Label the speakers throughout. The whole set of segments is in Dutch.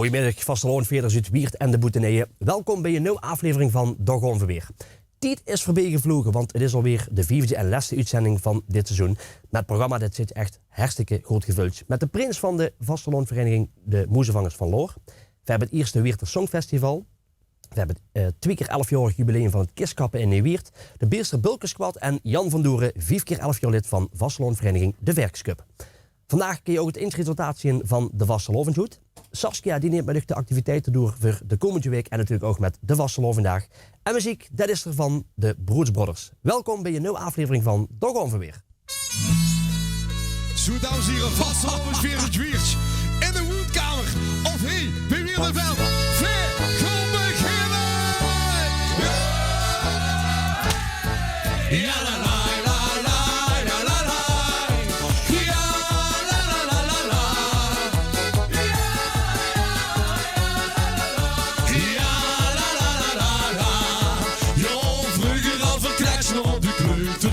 Speaker 1: Goedemiddag, vasteloonveerders uit Wiert en de Boeteneeën. Welkom bij een nieuwe aflevering van Dag Ongeveer. Tijd is voorbij gevlogen, want het is alweer de 4e en laatste uitzending van dit seizoen. Met het programma dat zit echt hartstikke goed gevuld. Met de prins van de vasteloonvereniging, de Moezevangers van Loor. We hebben het eerste Wierter Songfestival. We hebben het 2 keer 11-jarig jubileum van het Kiskappen in Nieuwiert. De Beerster Bulkensquad en Jan van Doeren, 5 keer 11 jaar lid van vasteloonvereniging De Werkscup. Vandaag kun je ook het eindresultaat zien van de Vastelovenjoet. Saskia die neemt met de activiteiten door voor de komende week en natuurlijk ook met de Vastelovendag. En muziek, dat is er van de Broers Brothers. Welkom bij een nieuwe aflevering van Dag Ongeveer.
Speaker 2: Zo, dames en heren, Vastelovenveer het Wiert in de woonkamer. Of hey, bij Wierdenveld. Veer, kom beginnen! Ja, la la.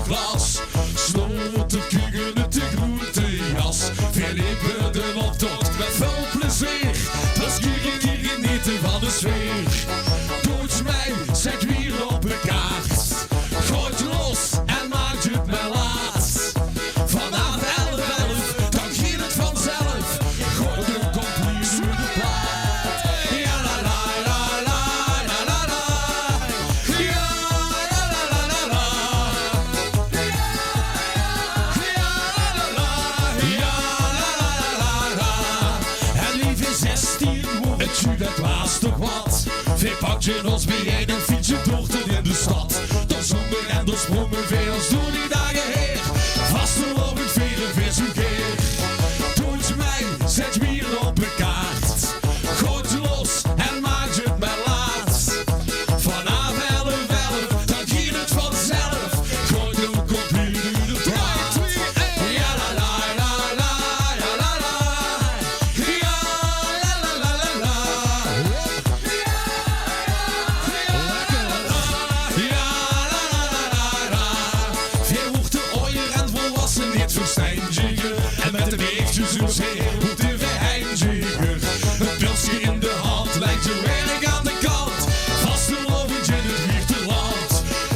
Speaker 3: Glas, snoten, kugelen, de groentejas. Veel liepen de optocht met veel plezier. Dat is kieren genieten van de sfeer. Doods mij, zet weer op een kaart. Gooi los en maak het me laat. Vanaf 11, dan giet het vanzelf. Gooi de compleet door de plaat. Ja la la la la la la la. Ja la la la la la. Dat was toch wat? Veel pakje ons bij een fietsje door tot in de stad. Dan zongen en dan sprongen veel als door die dagen heen. Vastelovend vele vis een keer. Doet mij, zet weer op een kaart. Gooit los en maakt het maar laat. Vanaf 11, dan giet het vanzelf. Gooit ook op hier de plaat. Ja la la la la la la la. Ja la la la la la. En met de weegjes zoals heel moet de verheinziger. Een pilsje in de hand lijkt zo werk aan de kant. Vastelovend in het Wierterland.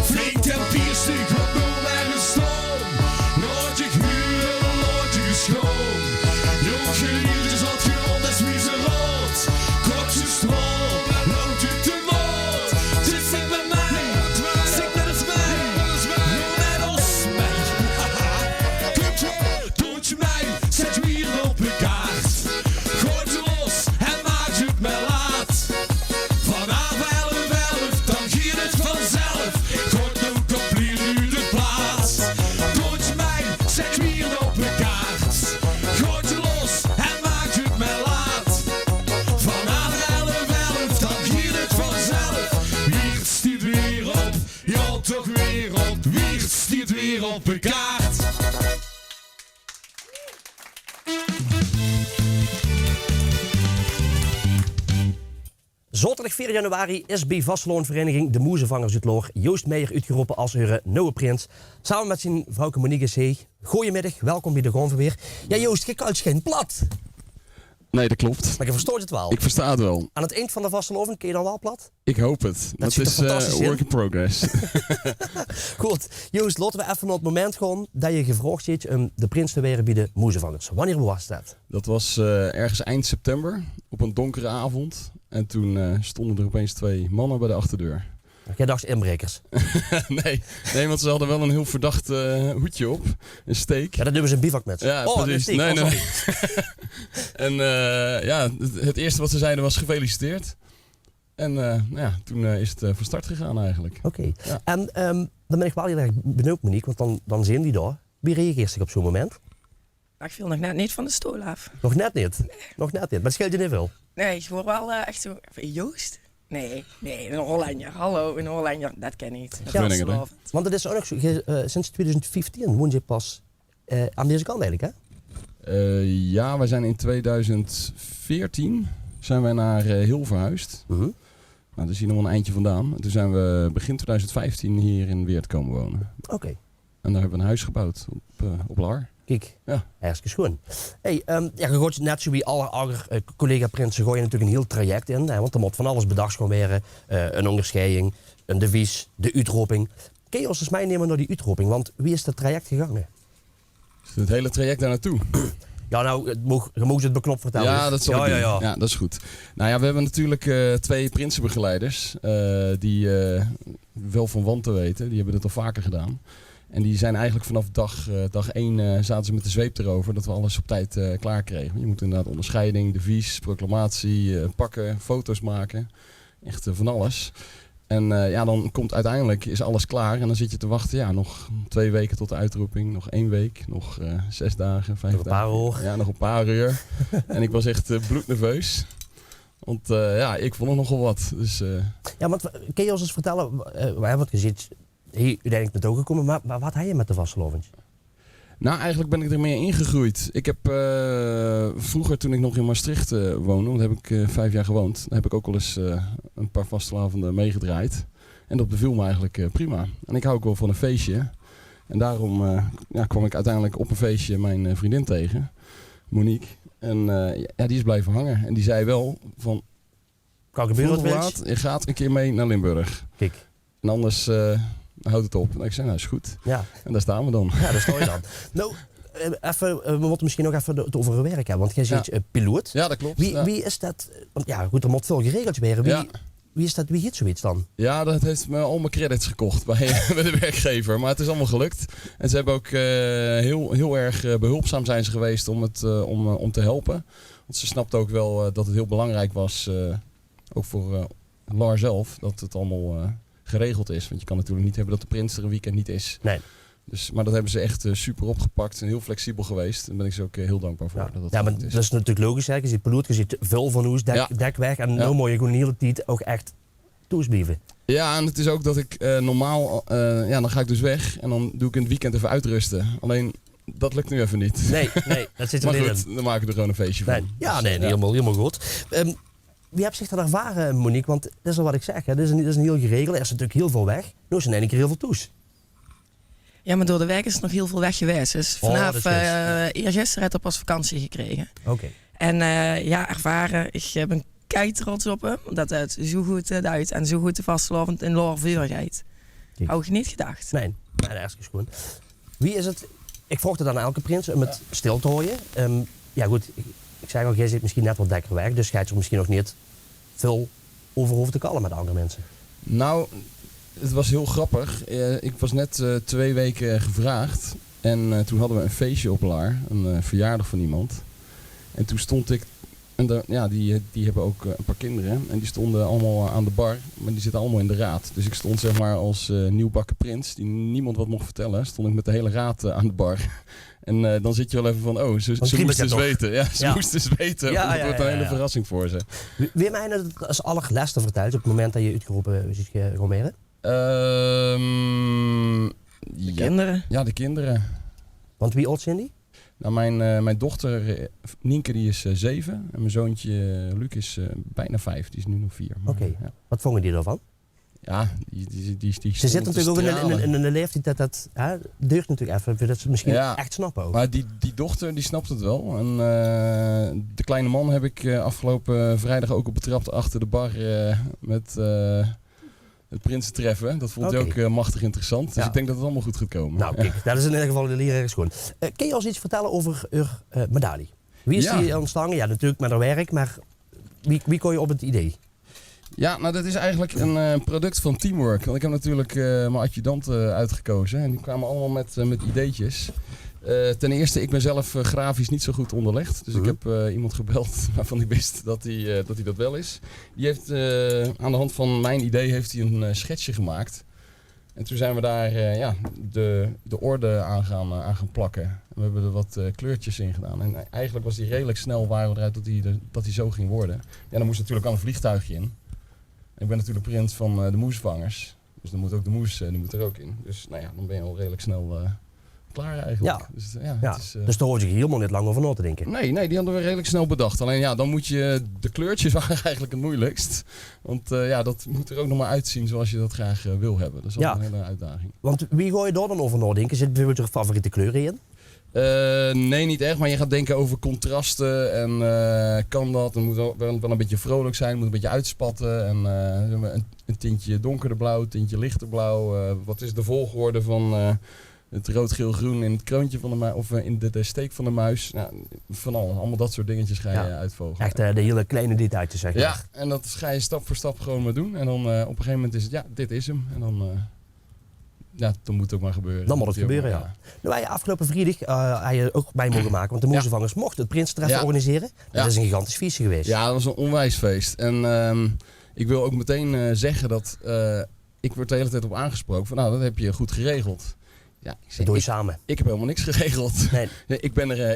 Speaker 3: Flink en pierstig op nul ergens stoom. Nooit je huren, nooit je schoon. Jong geliefd is wat grond en smiezen rood. Kortje stroom, loopt je te moord. Zit zit met mij, zit net als mij. Net als mij. Doet je mij, zet je hier op een kaart. Gooit je los en maakt het me laat. Vanaf 11, dan giet het vanzelf. Gooit nu compleet nu de plaats. Doet je mij, zet je hier op een kaart. Gooit je los en maakt het me laat. Vanaf 11, dan giet het vanzelf. Wiert stiet weer op, ja toch weer op. Wiert stiet weer op een kaart.
Speaker 1: Zaterdag 4 januari is bij vasteloonvereniging de Moezevangers uit Loor Joost Meijer uitgeroepen als hun nieuwe prins. Samen met zijn vrouwke Monique C. Goedemiddag, welkom bij de Ongeveer. Ja Joost, je kan geen plat.
Speaker 4: Nee, dat klopt.
Speaker 1: Maar je verstoort het wel.
Speaker 4: Ik versta het wel.
Speaker 1: Aan het eind van de vasteloven kun je dan wel plat?
Speaker 4: Ik hoop het. Dat
Speaker 1: ziet er
Speaker 4: is
Speaker 1: fantastisch in.
Speaker 4: work in progress.
Speaker 1: Goed, Joost, laten we even naar het moment gaan dat je gevraagd zit om de prins te worden bij de Moezevangers. Wanneer was dat?
Speaker 4: Dat was ergens eind september, op een donkere avond. En toen stonden er opeens 2 mannen bij de achterdeur.
Speaker 1: Jij dacht inbrekers.
Speaker 4: nee, want ze hadden wel een heel verdacht hoedje op. Een steek.
Speaker 1: Ja, dat doen ze een bivakmuts.
Speaker 4: Ja,
Speaker 1: oh,
Speaker 4: precies.
Speaker 1: Een steek.
Speaker 4: Nee. En het eerste wat ze zeiden was gefeliciteerd. En toen is het van start gegaan eigenlijk.
Speaker 1: Oké.
Speaker 4: Ja.
Speaker 1: En dan ben ik wel heel erg benieuwd, Monique, want dan zien die daar. Wie reageert zich op zo'n moment?
Speaker 5: Ik viel nog net niet van de stoel af.
Speaker 1: Nog net niet. Nog net niet. Maar het scheelt je niet veel.
Speaker 5: Nee, ik word wel echt zo... Joost? Nee, een Hollander. Hallo, een Hollander. Dat ken ik niet. Dat
Speaker 4: Ja,
Speaker 5: is
Speaker 4: hè?
Speaker 1: Want het is ook nog zo, sinds 2015 woon je pas aan deze kant eigenlijk, hè?
Speaker 4: Ja, wij zijn in 2014 zijn wij naar Heel verhuisd. Nou, daar is hier nog wel een eindje vandaan. En toen zijn we begin 2015 hier in Weert komen wonen.
Speaker 1: Oké.
Speaker 4: En daar hebben we een huis gebouwd op Laar.
Speaker 1: Kijk,
Speaker 4: Ja.
Speaker 1: hartstikke schoon. Hey, ja, je gooit net zo wie alle andere collega-prinsen gooi je natuurlijk een heel traject in. Hè, want er moet van alles bedacht gaan worden. Een onderscheiding, een devies, de uitroping. Kun je ons eens meenemen naar die uitroping? Want wie is dat traject gegangen?
Speaker 4: Het hele traject daar naartoe.
Speaker 1: Ja, nou, je moet het beknopt vertellen.
Speaker 4: Ja, dat zal ik doen.
Speaker 1: ja.
Speaker 4: Ja, dat is goed. Nou ja, we hebben natuurlijk 2 prinsenbegeleiders die wel van wanten weten. Die hebben het al vaker gedaan. En die zijn eigenlijk vanaf dag 1 zaten ze met de zweep erover dat we alles op tijd klaar kregen. Je moet inderdaad onderscheiding, devies, proclamatie, pakken, foto's maken. Echt van alles. En ja, dan komt uiteindelijk is alles klaar en dan zit je te wachten. Ja, nog 2 weken tot de uitroeping, nog 1 week, nog 6 dagen, 5
Speaker 1: Nog een paar
Speaker 4: dagen.
Speaker 1: uur.
Speaker 4: Ja, nog een paar uur. En ik was echt bloednerveus. Want ja, ik vond er nogal wat. Dus,
Speaker 1: Ja, want kun je ons eens vertellen, want je zit hier uiteindelijk naartoe gekomen, maar wat heb je met de vastelovens?
Speaker 4: Nou, eigenlijk ben ik er meer ingegroeid. Ik heb vroeger, toen ik nog in Maastricht woonde, want daar heb ik 5 jaar gewoond, daar heb ik ook al eens een paar vastelavond meegedraaid. En dat beviel me eigenlijk prima. En ik hou ook wel van een feestje. En daarom kwam ik uiteindelijk op een feestje mijn vriendin tegen, Monique. En ja, die is blijven hangen. En die zei wel van,
Speaker 1: Kan gebeuren wat
Speaker 4: vroeg of
Speaker 1: wils?
Speaker 4: laat, je gaat een keer mee naar Limburg.
Speaker 1: Kijk,
Speaker 4: En anders houdt het op. En ik zei, nou is goed.
Speaker 1: ja.
Speaker 4: En daar staan we dan.
Speaker 1: Ja, daar sta je dan. Nou, even, we moeten misschien nog even het over je werk hebben, want jij zit piloot.
Speaker 4: Ja, dat klopt.
Speaker 1: Wie is dat? Want ja, goed, er moet veel geregeld worden.
Speaker 4: Ja.
Speaker 1: Wie is dat? Wie giet zoiets dan?
Speaker 4: Ja, dat heeft me al mijn credits gekost bij de werkgever. Maar het is allemaal gelukt. En ze hebben ook heel erg behulpzaam zijn ze geweest om te helpen. Want ze snapten ook wel dat het heel belangrijk was, ook voor Laar zelf, dat het allemaal geregeld is. Want je kan natuurlijk niet hebben dat de prins er een weekend niet is.
Speaker 1: Nee.
Speaker 4: Dus, maar dat hebben ze echt super opgepakt en heel flexibel geweest. Daar ben ik ze ook heel dankbaar voor.
Speaker 1: Ja, maar dat is natuurlijk logisch. Hè? Je ziet piloot, je ziet veel van hoe dek weg. En nou moet je gewoon de hele tijd ook echt toesblijven.
Speaker 4: Ja, en het is ook dat ik normaal, dan ga ik dus weg en dan doe ik in het weekend even uitrusten. Alleen, dat lukt nu even niet.
Speaker 1: Nee, dat zit er
Speaker 4: Maar
Speaker 1: niet
Speaker 4: goed,
Speaker 1: in.
Speaker 4: dan maken we er gewoon een feestje van.
Speaker 1: Nee. Ja,
Speaker 4: Dus,
Speaker 1: helemaal goed. Wie heeft zich dat ervaren, Monique? Want dat is al wat ik zeg. Hè? Dat is een heel geregeld. Er is natuurlijk heel veel weg. Nu is er in één keer heel veel toes.
Speaker 5: Ja, maar door de week is er nog heel veel weg geweest. Dus vanaf
Speaker 1: dat is
Speaker 5: eergisteren heb ik pas vakantie gekregen.
Speaker 1: Oké.
Speaker 5: En ja, ervaren. Ik ben kei trots op hem. Dat het zo goed uit en zo goed vastelovend in Laar vuurigheid.
Speaker 1: Kijk.
Speaker 5: Had ik niet gedacht.
Speaker 1: Nee, dat is gewoon. Wie is het? Ik vroeg het aan elke prins om het stil te houden. Ja goed, ik zei al, jij zit misschien net wat dekker weg. Dus ga je er misschien nog niet veel over hoeven te kallen met andere mensen.
Speaker 4: Nou, het was heel grappig. Ik was net 2 weken gevraagd. En toen hadden we een feestje op Laar. Een verjaardag van iemand. En toen stond ik... En die hebben ook een paar kinderen. En die stonden allemaal aan de bar. Maar die zitten allemaal in de raad. Dus ik stond zeg maar als nieuwbakken prins. Die niemand wat mocht vertellen. Stond ik met de hele raad aan de bar. En dan zit je wel even van, oh, ze moesten eens weten. Ja, ze moesten eens weten.
Speaker 1: Ja,
Speaker 4: want het wordt een hele
Speaker 1: ja.
Speaker 4: verrassing voor ze.
Speaker 1: Wie mij het als allerlaatste vertelt op het moment dat je uitgeroepen ziet rommeren?
Speaker 5: De kinderen.
Speaker 4: Ja, de kinderen.
Speaker 1: Want wie oud zijn die?
Speaker 4: Nou, mijn dochter Nienke die is 7 en mijn zoontje Luc is bijna 5, die is nu nog 4.
Speaker 1: Oké.
Speaker 4: Ja,
Speaker 1: Wat vonden die ervan?
Speaker 4: ja die
Speaker 1: Ze zitten natuurlijk ook in een leeftijd dat duurt natuurlijk even, dat ze misschien echt snappen ook.
Speaker 4: Maar die dochter die snapt het wel. En de kleine man heb ik afgelopen vrijdag ook op betrapt achter de bar met het Prinsentreffen. Dat vond hij ook machtig interessant. Dus ik denk dat het allemaal goed gaat komen.
Speaker 1: Nou kijk, dat is in ieder geval de leer schoon. Kun je ons iets vertellen over uw medaille? Wie is die ontstaan? Ja, natuurlijk met haar werk, maar wie kon je op het idee?
Speaker 4: Ja, nou dat is eigenlijk een product van Teamwork. Want ik heb natuurlijk mijn adjudanten uitgekozen. En die kwamen allemaal met ideetjes. Ten eerste, ik ben zelf grafisch niet zo goed onderlegd. Dus ik heb iemand gebeld waarvan ik wist dat hij dat wel is. Die heeft aan de hand van mijn idee heeft hij een schetsje gemaakt. En toen zijn we daar de orde aan gaan plakken. We hebben er wat kleurtjes in gedaan. En eigenlijk was die redelijk snel waren we eruit dat hij zo ging worden. Ja, dan moest natuurlijk al een vliegtuigje in. Ik ben natuurlijk prins van de moesvangers. Dus dan moet ook de moes die moet er ook in. Dus nou ja, dan ben je al redelijk snel klaar eigenlijk.
Speaker 1: Ja.
Speaker 4: Dus,
Speaker 1: Ja.
Speaker 4: het is,
Speaker 1: Dus daar hoef je helemaal niet lang over na te denken.
Speaker 4: Nee, die hadden we redelijk snel bedacht. Alleen ja, dan moet je... De kleurtjes waren eigenlijk het moeilijkst. Want dat moet er ook nog maar uitzien zoals je dat graag wil hebben. Dat is altijd een hele uitdaging.
Speaker 1: Want wie gooi je daar dan over nadenken? Zit bijvoorbeeld je favoriete kleuren in?
Speaker 4: Nee, niet echt. Maar je gaat denken over contrasten. En kan dat? Het moet wel een beetje vrolijk zijn. Het moet een beetje uitspatten. En een tintje donkerder blauw, een tintje lichter blauw. Wat is de volgorde van... het rood, geel, groen in het kroontje van de muis of in de steek van de muis. Nou, van alles. Allemaal dat soort dingetjes ga je uitvogelen.
Speaker 1: Echt de hele kleine detailtjes, zeg maar.
Speaker 4: Ja, en dat ga je stap voor stap gewoon maar doen. En dan op een gegeven moment is het, dit is hem. En dan moet het ook maar gebeuren.
Speaker 1: Dan moet het gebeuren, ja. Nou, wij afgelopen vrijdag heb je ook bij mogen maken. Want de Moezevangers mochten het Prinstreffen organiseren. Dat is een gigantisch feestje geweest.
Speaker 4: Ja, dat was een onwijs feest. En ik wil ook meteen zeggen dat ik word de hele tijd op aangesproken. Van dat heb je goed geregeld. Ja,
Speaker 1: dat doe je samen.
Speaker 4: Ik heb helemaal niks geregeld. Nee.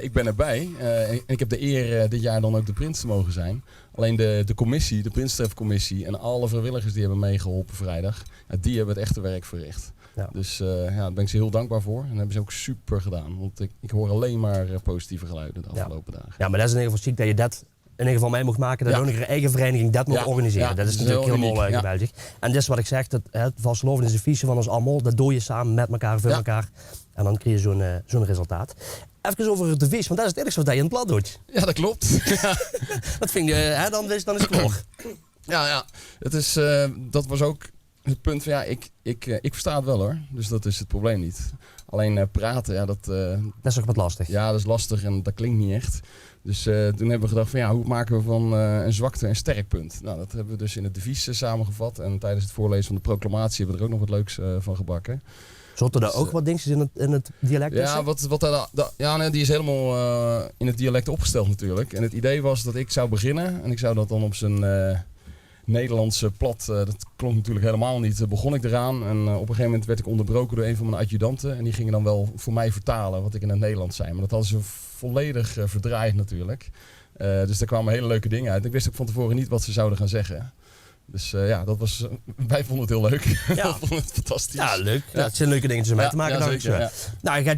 Speaker 4: Ik ben erbij. En ik heb de eer dit jaar dan ook de prins te mogen zijn. Alleen de commissie, de Prinstreffcommissie en alle vrijwilligers die hebben meegeholpen vrijdag, die hebben het echte werk verricht. Ja. Dus daar ben ik ze heel dankbaar voor. En dat hebben ze ook super gedaan. Want ik hoor alleen maar positieve geluiden de afgelopen dagen.
Speaker 1: Ja, maar dat is in ieder geval ziek dat je dat in ieder geval mee mocht maken. Dat ook nog een eigen vereniging dat moet organiseren.
Speaker 4: Ja,
Speaker 1: dat is natuurlijk helemaal geweldig. En dat is wat ik zeg. Het Vastelovend is een visie van ons allemaal. Dat doe je samen met elkaar, voor elkaar. En dan krijg je zo'n resultaat. Even over het devies, want dat is het enigste wat je in het blad doet.
Speaker 4: Ja, dat klopt.
Speaker 1: Dat vind je, dan is het klaar.
Speaker 4: Ja. Het is, dat was ook het punt van ik versta het wel hoor. Dus dat is het probleem niet. Alleen praten, dat
Speaker 1: is ook wat lastig.
Speaker 4: Ja, dat is lastig en dat klinkt niet echt. Dus toen hebben we gedacht van hoe maken we van een zwakte een sterk punt. Nou, dat hebben we dus in het devies samengevat. En tijdens het voorlezen van de proclamatie hebben we er ook nog wat leuks van gebakken.
Speaker 1: Zotten er ook wat dingetjes in het dialect?
Speaker 4: Ja, die is helemaal in het dialect opgesteld natuurlijk. En het idee was dat ik zou beginnen. En ik zou dat dan op zijn Nederlandse plat, dat klonk natuurlijk helemaal niet, begon ik eraan. En op een gegeven moment werd ik onderbroken door een van mijn adjudanten. En die gingen dan wel voor mij vertalen wat ik in het Nederlands zei. Maar dat hadden ze volledig verdraaid natuurlijk. Dus daar kwamen hele leuke dingen uit. Ik wist ook van tevoren niet wat ze zouden gaan zeggen. Dus wij vonden het heel leuk.
Speaker 1: Ja.
Speaker 4: We vonden het fantastisch.
Speaker 1: Ja, leuk. Ja, het zijn leuke dingetjes om mee te maken.
Speaker 4: Ja, zeker, ja.
Speaker 1: Nou,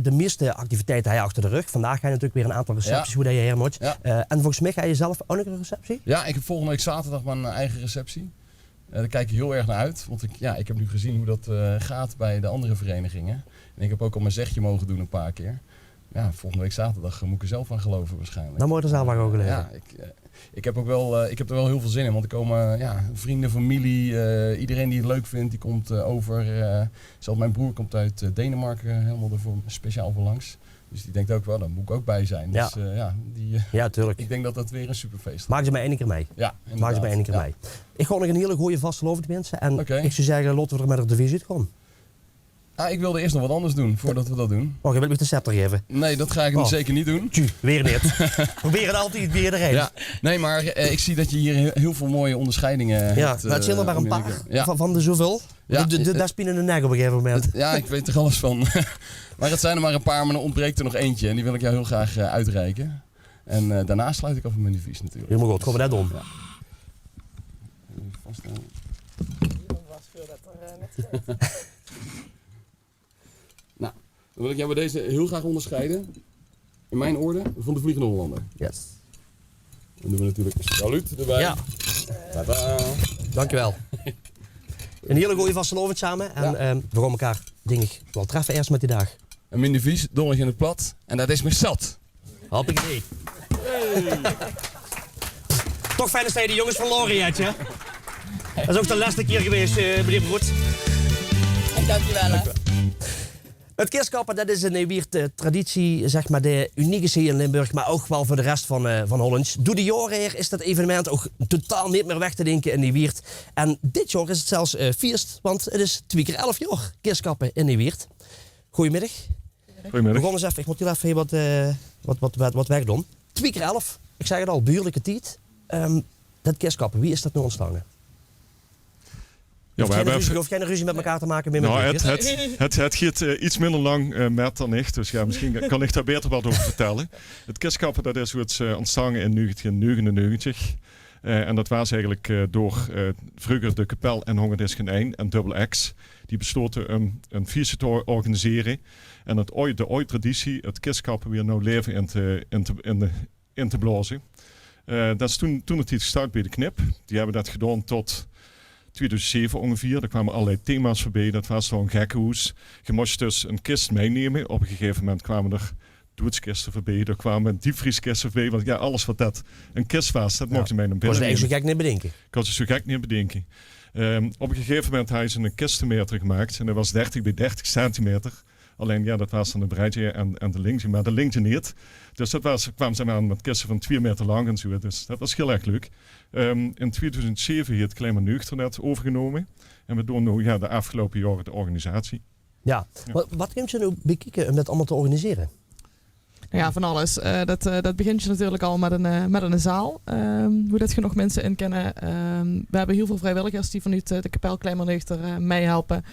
Speaker 1: de meeste activiteiten heb je achter de rug. Vandaag ga je natuurlijk weer een aantal recepties, hoe dat je hier moet.
Speaker 4: Ja.
Speaker 1: En volgens mij ga je zelf ook nog een receptie?
Speaker 4: Ja, ik heb volgende week zaterdag mijn eigen receptie. Daar kijk ik heel erg naar uit. Want ik heb nu gezien hoe dat gaat bij de andere verenigingen. En ik heb ook al mijn zegje mogen doen een paar keer. Ja, volgende week zaterdag moet ik er zelf aan geloven waarschijnlijk.
Speaker 1: Dan moet je er zelf aan ook geloven.
Speaker 4: Ja, ik heb er wel heel veel zin in. Want er komen vrienden, familie, iedereen die het leuk vindt, die komt over. Zelfs mijn broer komt uit Denemarken helemaal ervoor speciaal voor langs. Dus die denkt ook wel, daar moet ik ook bij zijn.
Speaker 1: Ja,
Speaker 4: dus,
Speaker 1: ja tuurlijk.
Speaker 4: Ik denk dat dat weer een superfeest is.
Speaker 1: Maak ze maar één keer mee.
Speaker 4: Ja,
Speaker 1: maak ze maar één keer mee. Ik ga nog een hele goede vastelovend mensen. En ik zou zeggen, laten we er met de divisie gaan.
Speaker 4: Ik wilde eerst nog wat anders doen, voordat we dat doen.
Speaker 1: Je wilt me de scepter geven?
Speaker 4: Nee, dat ga ik zeker niet doen.
Speaker 1: Weer niet. Probeer het altijd weer erheen.
Speaker 4: Ja. Nee, maar ik zie dat je hier heel veel mooie onderscheidingen hebt.
Speaker 1: Ja, het zijn er maar een paar van de zoveel. Ja, daar spinnen de nek op een gegeven moment.
Speaker 4: Ik weet er alles van. Maar het zijn er maar een paar, maar er ontbreekt er nog eentje. En die wil ik jou heel graag uitreiken. En daarna sluit ik af met mijn divisie natuurlijk.
Speaker 1: Helemaal goed, gaan we dat doen.
Speaker 4: Ja. Even vasthouden. Nou, dan wil ik jou bij deze heel graag onderscheiden. In mijn orde van de Vliegende Hollander.
Speaker 1: Yes.
Speaker 4: Dan doen we natuurlijk een saluut erbij.
Speaker 1: Ja.
Speaker 4: Tada.
Speaker 1: Dankjewel. Een hele goede vastelovend samen. En we gaan elkaar, denk ik, wel treffen eerst met die dag.
Speaker 4: En mijn devies, donnetje in het plat. En dat is me zat.
Speaker 1: Hoppakee. Hey. Toch fijn dat je de jongens verloren hebt, hè? Dat is ook de laatste keer geweest, meneer Broed.
Speaker 5: Dankjewel, hè.
Speaker 1: Het kerstkappen, dat is een weer traditie, zeg maar, de unieke zie in Limburg, maar ook wel voor de rest van Hollands. Door de jaren heen is dat evenement ook totaal niet meer weg te denken in die Wiert. En dit jaar is het zelfs feest, want het is 2 keer 11 jaar kerstkappen in die Wiert. Goedemiddag.
Speaker 6: Goedemiddag.
Speaker 1: We gaan eens even, ik moet hier even wat wegdoen. 2 keer 11, ik zeg het al, buurlijke tijd. Dat kerstkappen, wie is dat nu ontstaan?
Speaker 6: Ja,
Speaker 1: je hoeft geen ruzie met elkaar te maken.
Speaker 6: Het gaat iets minder lang met dan ik. Dus ja, misschien kan ik daar beter wat over vertellen. Het kerstkappen, dat is hoe het ontstaan in 1999. En dat was eigenlijk door vroeger de Kapel en Hongerdisk 1 en Double X. Die besloten een feestje te organiseren. En de oude traditie, het kistkappen weer nou leven in te blazen. Dat is toen het iets gestart bij de Knip. Die hebben dat gedaan tot 2007 ongeveer. Daar kwamen allerlei thema's voorbij. Dat was zo'n gekkenhoes. Je moest dus een kist meenemen. Op een gegeven moment kwamen er doodskisten voorbij. Er kwamen diepvrieskisten voorbij. Want ja, alles wat dat een kist was, dat mocht je mij naar binnen
Speaker 1: Was er
Speaker 6: nemen.
Speaker 1: echt zo gek niet bedenken?
Speaker 6: Ik had het zo gek niet bedenken. Op een gegeven moment hebben ze een kistenmeter gemaakt. En dat was 30 bij 30 centimeter. Alleen ja, dat was dan de breedte en de lengte, maar de lengte niet. Dus kwamen ze aan met kisten van 2 meter lang en zo. Dus dat was heel erg leuk. In 2007 heeft Klein Nuchternet overgenomen. En we doen nu de afgelopen jaren de organisatie.
Speaker 1: Ja. Wat kunt je nou bekijken om dat allemaal te organiseren?
Speaker 7: Ja, van alles. Dat begint je natuurlijk al met een zaal. Hoe dat je nog mensen in kennen. We hebben heel veel vrijwilligers die vanuit de kapel Kleimernuchter meehelpen.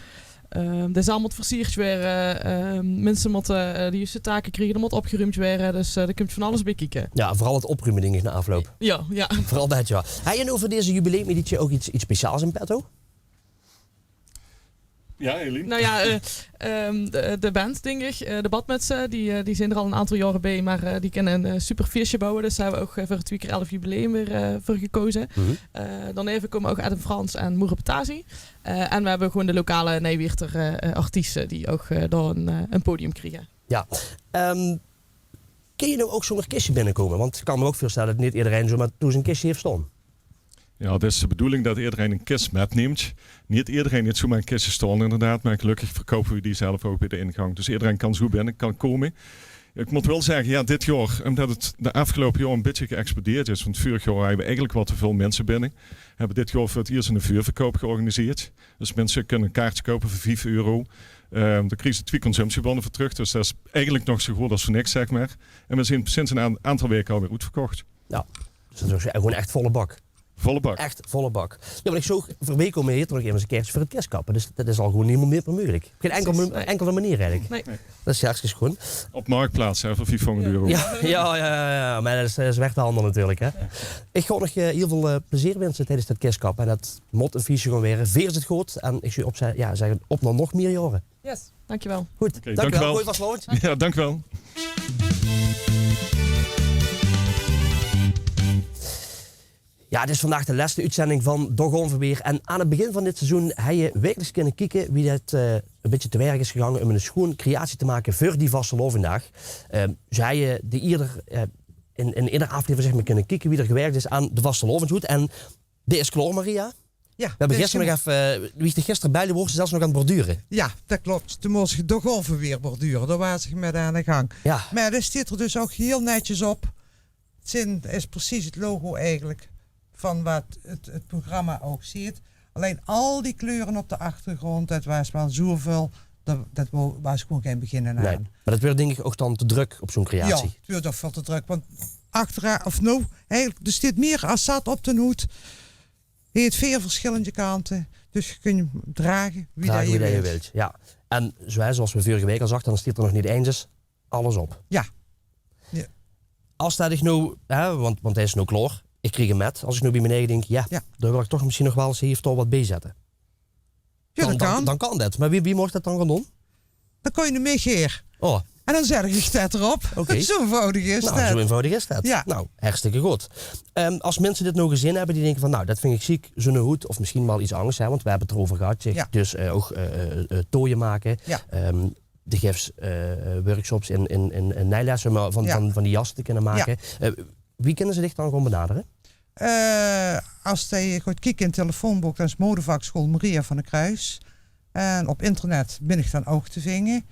Speaker 7: De zaal moet versierd worden. Mensen moeten de juiste taken krijgen. Er moet opgeruimd worden. Dus daar komt van alles bij kijken.
Speaker 1: Ja, vooral het opruimen ding is na afloop.
Speaker 7: Ja.
Speaker 1: Vooral dat, ja. Heb je nou voor deze jubileumeditie ook iets speciaals in petto?
Speaker 6: Ja, Eline?
Speaker 7: Nou ja, de band, denk ik. De badmutsen, die zijn er al een aantal jaren bij. Maar die kunnen een super feestje bouwen. Dus daar hebben we ook voor het 2 keer 11 jubileum weer voor gekozen. Dan even komen ook Adam Frans en Moere Petasi. En we hebben gewoon de lokale Nijweerter artiesten die ook daar een podium krijgen.
Speaker 1: Ja. Kun je nou ook zonder kistje binnenkomen? Want ik kan me ook voorstellen dat niet iedereen zomaar toen zijn kistje heeft staan.
Speaker 6: Ja, het is de bedoeling dat iedereen een kist metneemt. Niet iedereen heeft zomaar een kistje staan inderdaad, maar gelukkig verkopen we die zelf ook bij de ingang. Dus iedereen kan zo binnen kan komen. Ik moet wel zeggen, ja, dit jaar, omdat het de afgelopen jaar een beetje geëxplodeerd is, want vorig jaar hebben we eigenlijk wat te veel mensen binnen, hebben dit jaar voor het eerst een vuurverkoop georganiseerd. Dus mensen kunnen een kaartje kopen voor €5. Daar krijgen ze 2 consumptiebonnen voor terug, dus dat is eigenlijk nog zo goed als voor niks, zeg maar. En we zijn sinds een aantal weken alweer uitverkocht.
Speaker 1: Ja, dus dat is gewoon echt volle bak.
Speaker 6: Volle bak.
Speaker 1: Echt volle bak. Ja, maar ik zo verweken om hier nog even een keertje voor het kerstkappen. Dus dat is al gewoon niet meer mogelijk. Op geen enkele manier eigenlijk.
Speaker 7: Nee.
Speaker 1: Dat is hartstikke schoon.
Speaker 6: Op Marktplaats, hè, voor €500.
Speaker 1: Ja, maar dat is weg de handel natuurlijk. Hè. Ik ga nog heel veel plezier wensen tijdens dat kerstkappen. En dat moet een viesje gewoon weer. Veer is het goed. En ik zou zeggen, op naar nog meer jaren.
Speaker 7: Yes, dankjewel.
Speaker 1: Goed,
Speaker 6: Oké,
Speaker 1: dankjewel.
Speaker 6: dankjewel.
Speaker 1: Goeie vastlood.
Speaker 6: Ja, dankjewel.
Speaker 1: Ja, het is vandaag de laatste uitzending van Doch Ongeveer. En aan het begin van dit seizoen heb je wekelijks kunnen kijken wie het een beetje te werk is gegaan om een schoon creatie te maken voor die vastelovenddag. Zo heb je in iedere aflevering zeg maar, kunnen kijken wie er gewerkt is aan de vastelovendhoed. En dit is klaar, Maria.
Speaker 8: Ja,
Speaker 1: We hebben gisteren nog even, wie er gisteren bij de woord zelfs nog aan het borduren.
Speaker 8: Ja, dat klopt. Toen moest ik Doch Ongeveer borduren. Daar was ik met aan de gang.
Speaker 1: Ja.
Speaker 8: Maar dat staat er dus ook heel netjes op. Het is precies het logo eigenlijk van wat het programma ook ziet. Alleen al die kleuren op de achtergrond, dat was wel zoveel. Dat was gewoon geen begin aan.
Speaker 1: Nee, maar dat werd denk ik ook dan te druk op zo'n creatie.
Speaker 8: Ja, het wordt toch veel te druk. Want achteraan, of nou, eigenlijk, er staat meer als zat op de hoed. Je heeft 4 verschillende kanten. Dus je kunt hem dragen wie dat je wilt.
Speaker 1: Ja. En zoals we vorige week al zagen, dan staat er nog niet eens alles op.
Speaker 8: Ja.
Speaker 1: Als dat ik nou, want hij is nou klaar. Ik kreeg hem met. Als ik nu bij beneden denk, daar wil ik toch misschien nog wel eens hier toch wat bij zetten.
Speaker 8: Ja, dat kan.
Speaker 1: Dan kan dat. Maar wie mocht dat dan gaan doen?
Speaker 8: Dan kon je hem meegeer.
Speaker 1: Oh,
Speaker 8: En dan zeg je dat erop.
Speaker 1: Oké.
Speaker 8: Zo eenvoudig is
Speaker 1: nou,
Speaker 8: dat.
Speaker 1: zo eenvoudig is dat.
Speaker 8: Ja.
Speaker 1: Nou, hartstikke goed. Als mensen dit nou gezien hebben, die denken van, nou, dat vind ik ziek, zo'n hoed, of misschien wel iets anders, hè, want we hebben het erover gehad. Zeg.
Speaker 8: Ja.
Speaker 1: Dus ook tooien maken.
Speaker 8: Ja.
Speaker 1: De gifs workshops in nijlessen van die jassen te kunnen maken. Wie kunnen ze dich dan gewoon benaderen?
Speaker 8: Als je gaat kijken in het telefoonboek, dan is modevakschool Maria van der Kruis. En op internet ben ik dan ook te vinden.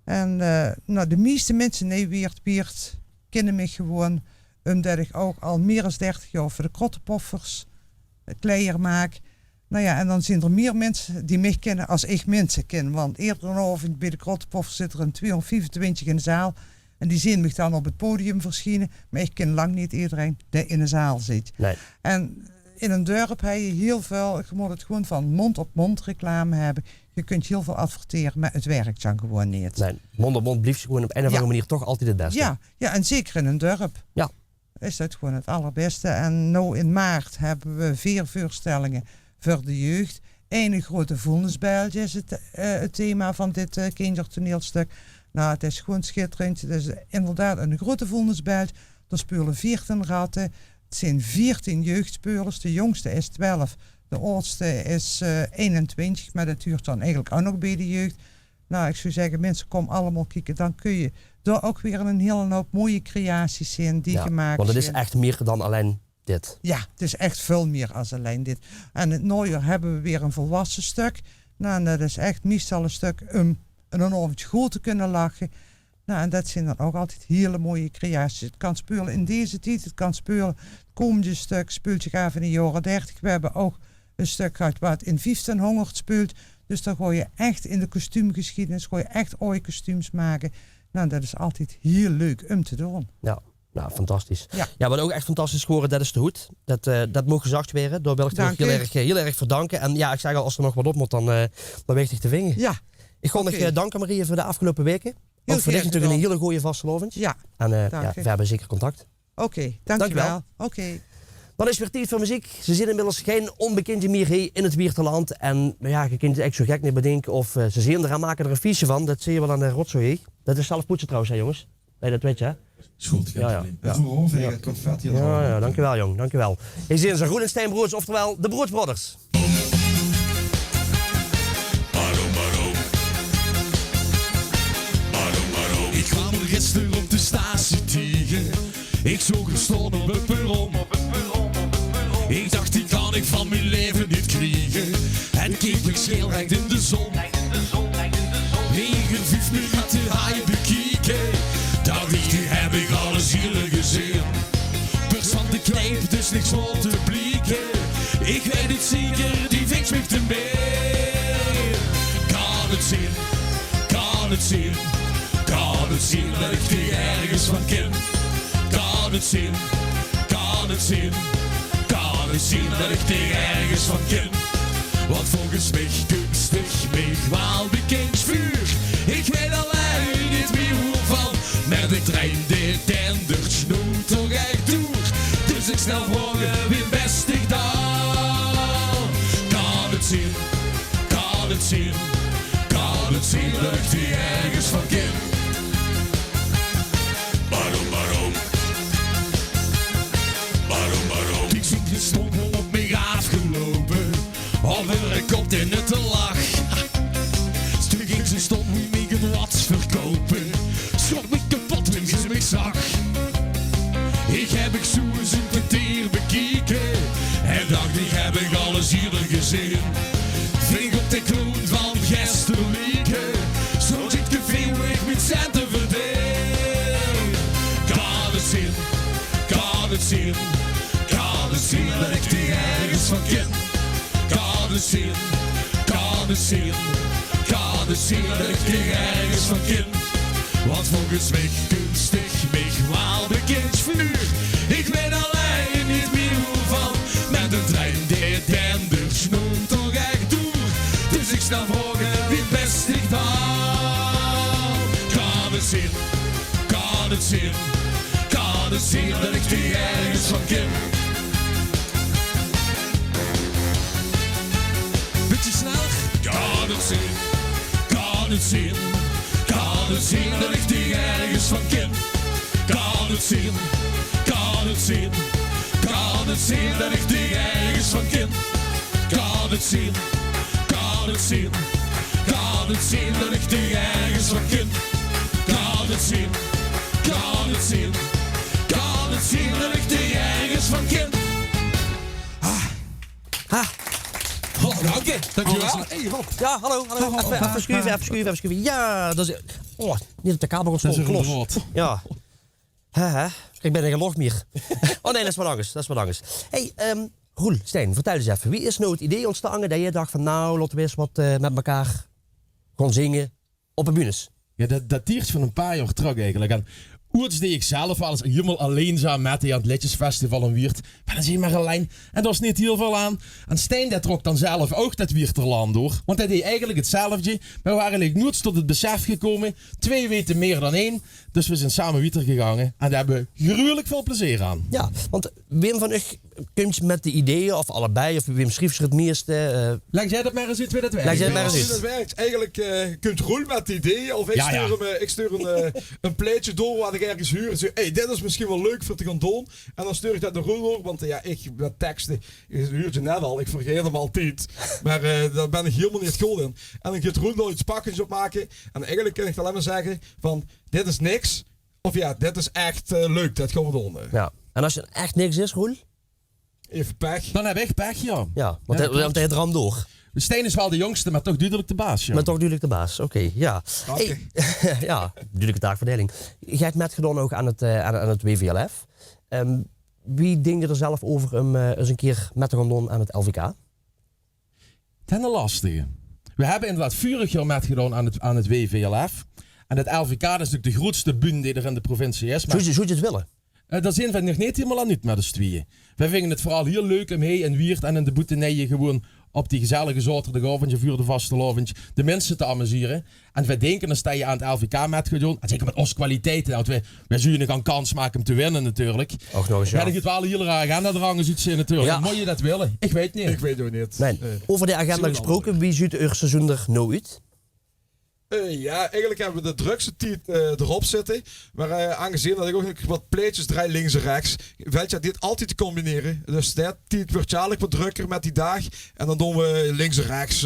Speaker 8: En de meeste mensen in Nijweert kennen mij gewoon, omdat ik ook al meer dan 30 jaar voor de krottenpoffers kleier maak. Nou ja, en dan zijn er meer mensen die mij kennen als ik mensen ken. Want eerder bij de krottenpoffers zit er een 225 in de zaal. En die zien me dan op het podium verschijnen. Maar ik ken lang niet iedereen die in de zaal zit.
Speaker 1: Nee.
Speaker 8: En in een dorp heb je heel veel, je moet het gewoon van mond-op-mond reclame hebben. Je kunt heel veel adverteren, maar het werkt dan gewoon niet.
Speaker 1: Nee, mond op mond blijft gewoon op een of andere manier toch altijd het beste.
Speaker 8: Ja, en zeker in een dorp.
Speaker 1: Ja.
Speaker 8: Is dat gewoon het allerbeste. En nu in maart hebben we 4 voorstellingen voor de jeugd. Ene grote voelensbijltje is het thema van dit kindertoneelstuk. Nou, het is gewoon schitterend. Het is inderdaad een grote voelensbijl. Er spelen 14 ratten. Het zijn 14 jeugdspelers. De jongste is 12. De oudste is 21. Maar dat duurt dan eigenlijk ook nog bij de jeugd. Nou, ik zou zeggen, mensen, kom allemaal kijken. Dan kun je er ook weer een hele hoop mooie creaties zien die gemaakt zijn.
Speaker 1: Want het is echt meer dan alleen dit.
Speaker 8: Ja, het is echt veel meer als alleen dit. En het najaar hebben we weer een volwassen stuk. Nou, en dat is echt meestal een stuk om een enorm school te kunnen lachen. Nou, en dat zijn dan ook altijd hele mooie creaties. Het kan spelen in deze tijd, het kan spelen. Het komende stuk speelt zich af in de jaren 30. We hebben ook een stuk gehad wat in 1500 speelt. Dus dan gooi je echt in de kostuumgeschiedenis, gooi je echt ooit kostuums maken. Nou, dat is altijd heel leuk om te doen.
Speaker 1: Ja. Nou, fantastisch. Ja, wat ook echt fantastisch geworden, dat is de hoed. Dat moet gezegd worden. Daar wil ik toch heel erg voor danken. En ja, ik zeg al, als er nog wat op moet, dan weet ik te vingen.
Speaker 8: Ja.
Speaker 1: Ik wil nog danken, Maria, voor de afgelopen weken. Want voor dit natuurlijk een hele goede vastelovend.
Speaker 8: Ja.
Speaker 1: En we hebben zeker contact.
Speaker 8: Oké, dankjewel. Oké.
Speaker 1: Dan is weer tijd voor muziek. Ze zitten inmiddels geen onbekende meer hier in het Wierterland. En ja, je kunt het echt zo gek niet bedenken. Of ze zien er en maken er een fiche van. Dat zie je wel aan de rotzooi. Dat is zelf poetsen trouwens, hè jongens. Nee, dat weet je, hè?
Speaker 9: Is goed,
Speaker 1: ja.
Speaker 9: Dat doen we ongeveer het confetti.
Speaker 1: Ja, dankjewel, jong. Dankjewel. Hier zien ze Groenensteinbroers, oftewel de Broedsbrothers.
Speaker 3: Ik kwam er gisteren op de statie tegen. Ik zag er staan op het perron. Ik dacht, die kan ik van mijn leven niet krijgen. En keek ik scheelrecht in de zon. 5 minuten ga je bekijken. Dacht ik, nu heb ik alles hier gezien. Persoon de knijp, dus niks voor te blikken. Ik weet het zeker, die vindt me te meer. Kan het zien, kan het zien. Kan het zien dat ik die ergens van ken? Kan het zien, kan het zien. Kan het zien dat ik die ergens van ken? Want volgens mij kunstig mij wel bekend vuur. Ik weet alleen niet meer hoeveel. Maar de trein die dendert snoeit toch echt door. Dus ik snel vragen wie best ik dan. Kan het zien, kan het zien. Kan het zien dat ik die ergens van ken? Waarom? Ik zie je stompen op mij afgelopen. Alweer ik op in het te lach. Stuk in zijn stom hoe mij het wat verkopen. Schok me kapot toen ze mij zag. Ik heb ik zo eens een kwartier bekeken. En dacht ik heb ik alles hier gezien. Ving op de kroon van Gesterlieke. Zo zit je veel ik met centen verdien. Kan het zien, kan het zien. Kan het zien dat ik die ergens van ken? Kan het zien, kan het zien. Kan het zien dat ik die ergens van ken? Want volgens mij kunstig mij wel bekend vuur. Ik weet alleen niet meer hoeveel. Met de trein die dender snoemt toch echt door. Dus ik snel vragen wie best ik dan. Kan het zien, kan het zien. Kan het zien dat ik die ergens van ken? Beetje snel. Kan het zien, kan het zien. Kan het zien dat ik die ergens van ken? Kan het zien, kan het zien. Kan het zien dat ik die ergens van ken? Kan het zien, kan het zien. Kan het zien dat ik die ergens van ken? Kan het zien, kan het zien. Kan het zien dat ik die ergens van ken?
Speaker 9: Oh, dankjewel.
Speaker 1: Hey Rob. Ja, hallo. Even schuiven. Ja, dat is... Oh, niet op de kabel ontstonden. Klos. Ja. Ik ben geen log meer. Oh nee, dat is wat anders. Hey, Roel, Stijn, vertel eens even. Wie is nou het idee ontstaan dat je dacht van nou, laten we eens wat met elkaar gaan zingen op een bühnes?
Speaker 10: Ja, dat dateert van een paar jaar terug eigenlijk. En ooit deed ik zelf wel eens helemaal alleen samen met die aan het Liedjesfestival in Wiert. Maar dan zie je maar een lijn. En daar is niet heel veel aan. En Stijn dat trok dan zelf ook dat Wierterland door. Want hij deed eigenlijk hetzelfde. Maar we waren eigenlijk nooit tot het besef gekomen. 2 weten meer dan 1. Dus we zijn samen Wieter gegaan. En daar hebben we gruwelijk veel plezier aan.
Speaker 1: Ja, want Wim van Ugg kun je met de ideeën, of allebei, of Wim schreef het meeste?
Speaker 10: Leg jij dat maar eens uit wie dat werkt.
Speaker 1: Leg jij het maar eens
Speaker 2: Hoe
Speaker 1: uit.
Speaker 2: dat werkt. Eigenlijk kunt roelen met de ideeën. Of ik stuur een pleitje door waar ik ergens huur. En zeg, hey, dit is misschien wel leuk voor te gaan doen. En dan stuur ik dat naar Roel door. Want ik met teksten, huurt je net al. Ik vergeet hem altijd. Maar daar ben ik helemaal niet goed in. En dan gaat Roel nog iets pakketjes opmaken. En eigenlijk kan ik alleen maar zeggen van, dit is niks. Of ja, dit is echt leuk. Dat gaan we doen.
Speaker 1: Ja. En als je echt niks is, Roel?
Speaker 2: Even pech.
Speaker 10: Dan heb ik pech, ja.
Speaker 1: Ja, want hij ramt door.
Speaker 10: Stijn is wel de jongste, maar toch duidelijk de baas, ja.
Speaker 1: Maar toch duidelijk de baas, oké, ja. Hey, ja, duidelijke taakverdeling. Jij hebt met gedaan ook aan het WVLF. Wie denkt er zelf over om eens een keer met te gaan doen aan het LVK?
Speaker 10: Ten de lastige. We hebben inderdaad vorig jaar met gedaan aan het WVLF. En het LVK dat is natuurlijk de grootste bund die er in de provincie is. Maar
Speaker 1: Zou je het willen?
Speaker 10: daar zijn we nog niet helemaal aan uit met de tweeën. Wij vinden het vooral heel leuk om hier in Wiert en in de Boeteneien gewoon op die gezellige zaterdagavond, vuur de vastelavond, de mensen te amuseren. En wij denken dan sta je aan het LVK met gaan doen. En zeker met onze kwaliteiten. Dat wij zullen nog een kans maken om te winnen natuurlijk.
Speaker 1: Och nog eens, ja.
Speaker 10: Ja, dat gaat wel een hele agenda eraan iets natuurlijk.
Speaker 1: Ja.
Speaker 10: Moet je dat willen? Ik weet niet.
Speaker 2: Ik weet het niet.
Speaker 1: Nee. Over de agenda gesproken, wie ziet er seizoen er nou uit?
Speaker 2: Ja, eigenlijk hebben we de drukste tijd erop zitten. Maar aangezien dat ik ook nog wat pleetjes draai links en rechts, weet je, dit altijd te combineren. Dus dat tijd wordt jaarlijk wat drukker met die dag. En dan doen we links en rechts.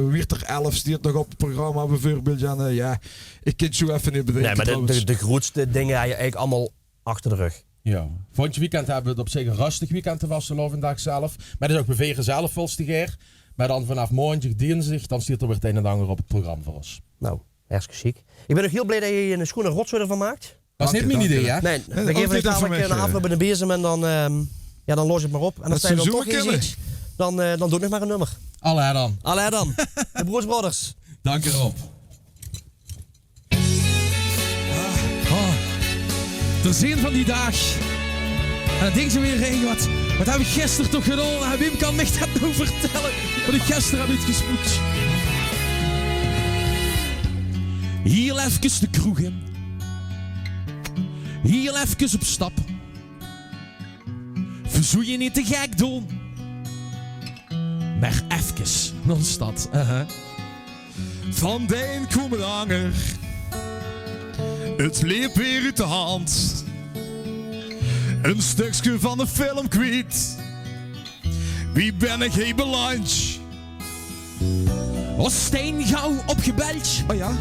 Speaker 2: Wie er 11 die het nog op het programma bijvoorbeeld. En ja, ik kan het zo even niet bedenken.
Speaker 1: Nee, maar de grootste dingen heb je eigenlijk allemaal achter de rug.
Speaker 10: Ja. Volgend weekend hebben we het op zich een rustig weekend te vastelovenddag zelf. Maar dat is ook bewegen zelf volstiger. Maar dan vanaf maandag, dinsdag, dan stiert er weer het een en ander op het programma voor ons.
Speaker 1: Nou, hartstikke chic. Ik ben ook heel blij dat je een schone rotzooi ervan maakt.
Speaker 10: Dat is niet mijn idee, hè?
Speaker 1: Nee, we geven het dadelijk een afloop in de bezem en dan, dan los je het maar op. En als hij dan toch iets, dan doe ik nog maar een nummer.
Speaker 10: Allee dan.
Speaker 1: Allee dan. De Broers Brothers.
Speaker 10: Dank je, Rob.
Speaker 3: De zin van die dag. En dan denken ze weer heen, wat heb ik gisteren toch gedaan? En Wim kan me dat nou vertellen. Wat ik gisteren heb uitgespoekt. Hier even de kroeg in. Hier even op stap. Verzoek je niet te gek doen. Maar even naar de stad.
Speaker 2: Van de een komen de hanger. Het liep weer uit de hand. Een stukje van de film kwijt. Wie ben ik heen beland?
Speaker 3: Was Stijn gauw opgebeld?
Speaker 2: Oh ja?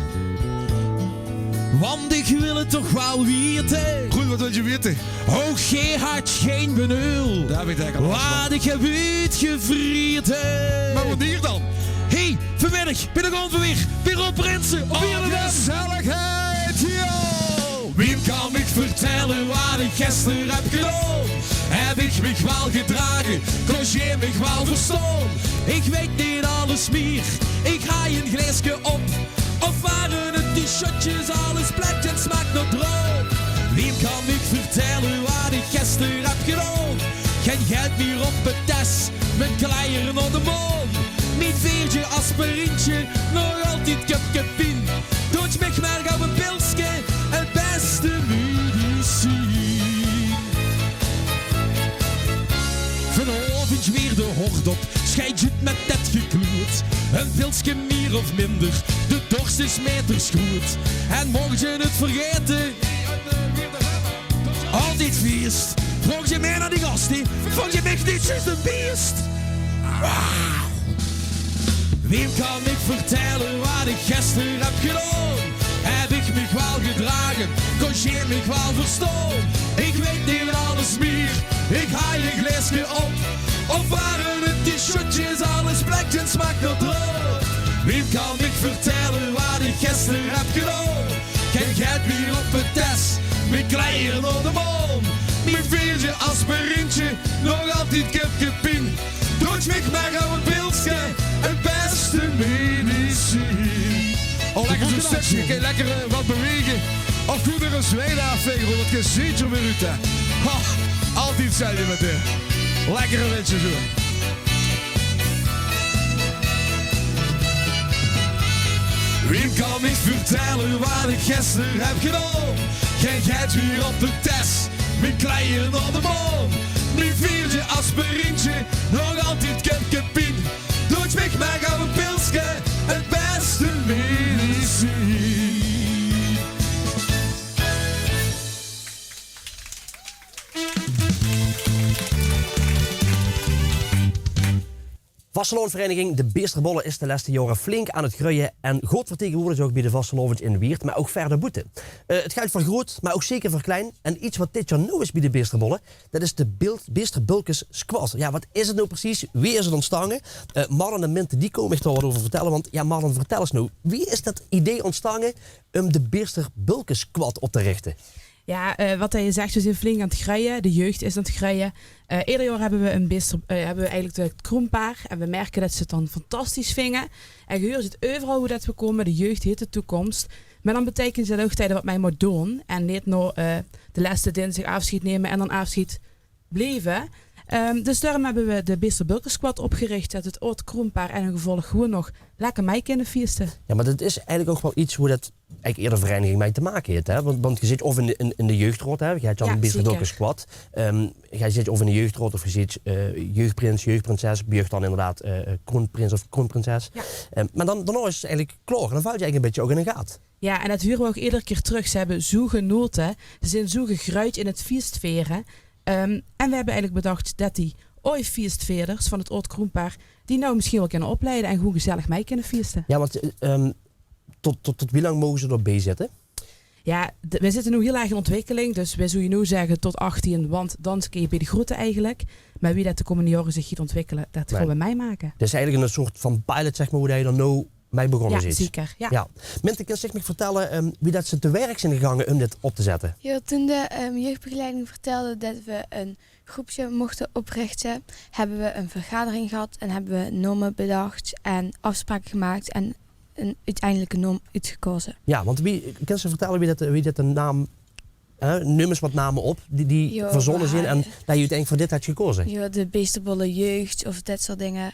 Speaker 3: Want ik wil het toch wel weten.
Speaker 2: Goed, wat wil je weten?
Speaker 3: Oh, gij had geen benul.
Speaker 2: Daar heb ik eigenlijk al
Speaker 3: wat ik heb uitgevrieten.
Speaker 2: Maar wat hier dan?
Speaker 3: Hey, vanmiddag ben ik gewoon weer. Weer op Prinsen. Op weer de
Speaker 2: gezelligheid, yo!
Speaker 3: Wim kan ik vertellen wat ik gisteren heb gedaan? Heb ik me wel gedragen? Kon je me wel verstaan? Ik weet niet alles meer. Ik ga een glaasje op. Of waren het die shotjes, alles blijkt en smaakt naar droom? Wim kan ik vertellen wat ik gisteren heb gedaan? Geen geld meer op het tas, mijn kleieren op de maan. Niet veertje aspirintje, nog altijd cupcapin. Doet me maar gauw een pilsje, het beste medicijn. Vanavond weer de hort op, scheid je met dat gekloerd. Een pilsje meer of minder, de dorst is meters goed. En mocht je het vergeten, altijd feest. Vroeg je meer naar die gasten, vond je mich niet juist een beest. Wem kan ik vertellen wat ik gisteren heb gedaan? Heb ik me wel gedragen? Kon je me wel verstaan? Ik weet niet alles meer, ik haal je glaasje op. Of waren het die shotjes, alles blijkt en smaakt naar droog? Wem kan ik vertellen wat ik gisteren heb gedaan? Geen geld meer op het tas, mijn kleieren op de maan. Mijn veertje aspirintje, nog altijd kipkepin. Doet me maar gauw een pilsje, het beste medicijn.
Speaker 2: Oh, lekker zo'n stukje, lekker wat bewegen. Of goed er een zweet aanvegen, want je ziet er weer uit, hè. Altijd zijn je met dit. Lekker een beetje zo.
Speaker 3: Wem kan ik vertellen wat ik gisteren heb gedaan? Geen geld weer op de tas, mijn kleieren op de maan. Mijn viertje aspirintje, nog altijd kipkepien. Doe het weg, maar gaan we pilsje, het beste medicijn.
Speaker 1: Vasteloonvereniging De Beesterbollen is de laatste jaren flink aan het groeien en goed vertegenwoordigd ook bij de vastelovens in Weert, maar ook verder boete. Het geldt voor groot, maar ook zeker voor klein. En iets wat dit jaar nieuw is bij de Beesterbollen, dat is de Beesterbulkes Squad. Ja, wat is het nou precies? Wie is het ontstaan? Marlon en Minte, die komen echt wel wat over vertellen, want ja, Marlon, vertel eens nou, wie is dat idee ontstaan om de Beesterbulkes Squad op te richten?
Speaker 11: Ja, wat je zegt, we zijn flink aan het groeien. De jeugd is aan het groeien. Ieder jaar hebben we eigenlijk het kroonpaar. En we merken dat ze het dan fantastisch vinden. En je hoort het overal hoe dat we komen. De jeugd heet de toekomst. Maar dan betekent het ook tijden wat mij moet doen. En niet nog de laatste dinsdag afscheid nemen en dan afscheid blijven. Dus daarom hebben we de Beesterbulkes Squad opgericht. Dat het oud kroonpaar en een gevolg gewoon nog lekker mee kunnen feesten.
Speaker 1: Ja, maar dat is eigenlijk ook wel iets hoe dat eigenlijk eerder vereniging mee te maken heeft. Hè? Want je zit of in de jeugdrood, hè? Je hebt dan een Beesterbulkes Squad. Je zit of in de jeugdrood of je zit jeugdprins, jeugdprinses. Bij jeugd dan inderdaad kroonprins of kroonprinses. Ja. Maar dan is het eigenlijk klaar. En dan valt je eigenlijk een beetje ook in een gat.
Speaker 11: Ja, en dat huren we ook iedere keer terug. Ze hebben zo genoten. Ze zijn zo gegruid in het feestveren. En we hebben eigenlijk bedacht dat die ooit feestveerders van het oud kroonpaar die nou misschien wel kunnen opleiden en gewoon gezellig mee kunnen feesten.
Speaker 1: Ja, want tot wie lang mogen ze erbij zitten?
Speaker 11: Ja, we zitten nu heel erg in ontwikkeling, dus wij zullen nu zeggen tot 18, want dan kun je bij de groeten eigenlijk. Maar wie dat de komende jaren zich gaat ontwikkelen, dat gaan we mij maken.
Speaker 1: Het is eigenlijk een soort van pilot, zeg maar, hoe je er nou mee begonnen is.
Speaker 11: Ja, zeker. Ja.
Speaker 1: Minte, kan je zich vertellen wie dat ze te werk zijn gegaan om dit op te zetten?
Speaker 12: Ja, toen de jeugdbegeleiding vertelde dat we een groepje mochten oprichten, hebben we een vergadering gehad en hebben we normen bedacht en afspraken gemaakt en een uiteindelijke norm uitgekozen.
Speaker 1: Ja, want kan ze vertellen wie dat een naam, nummers wat namen op, die verzonnen zijn en dat je uiteindelijk voor dit had gekozen?
Speaker 12: Ja, de Beesterbollen jeugd of dat soort dingen.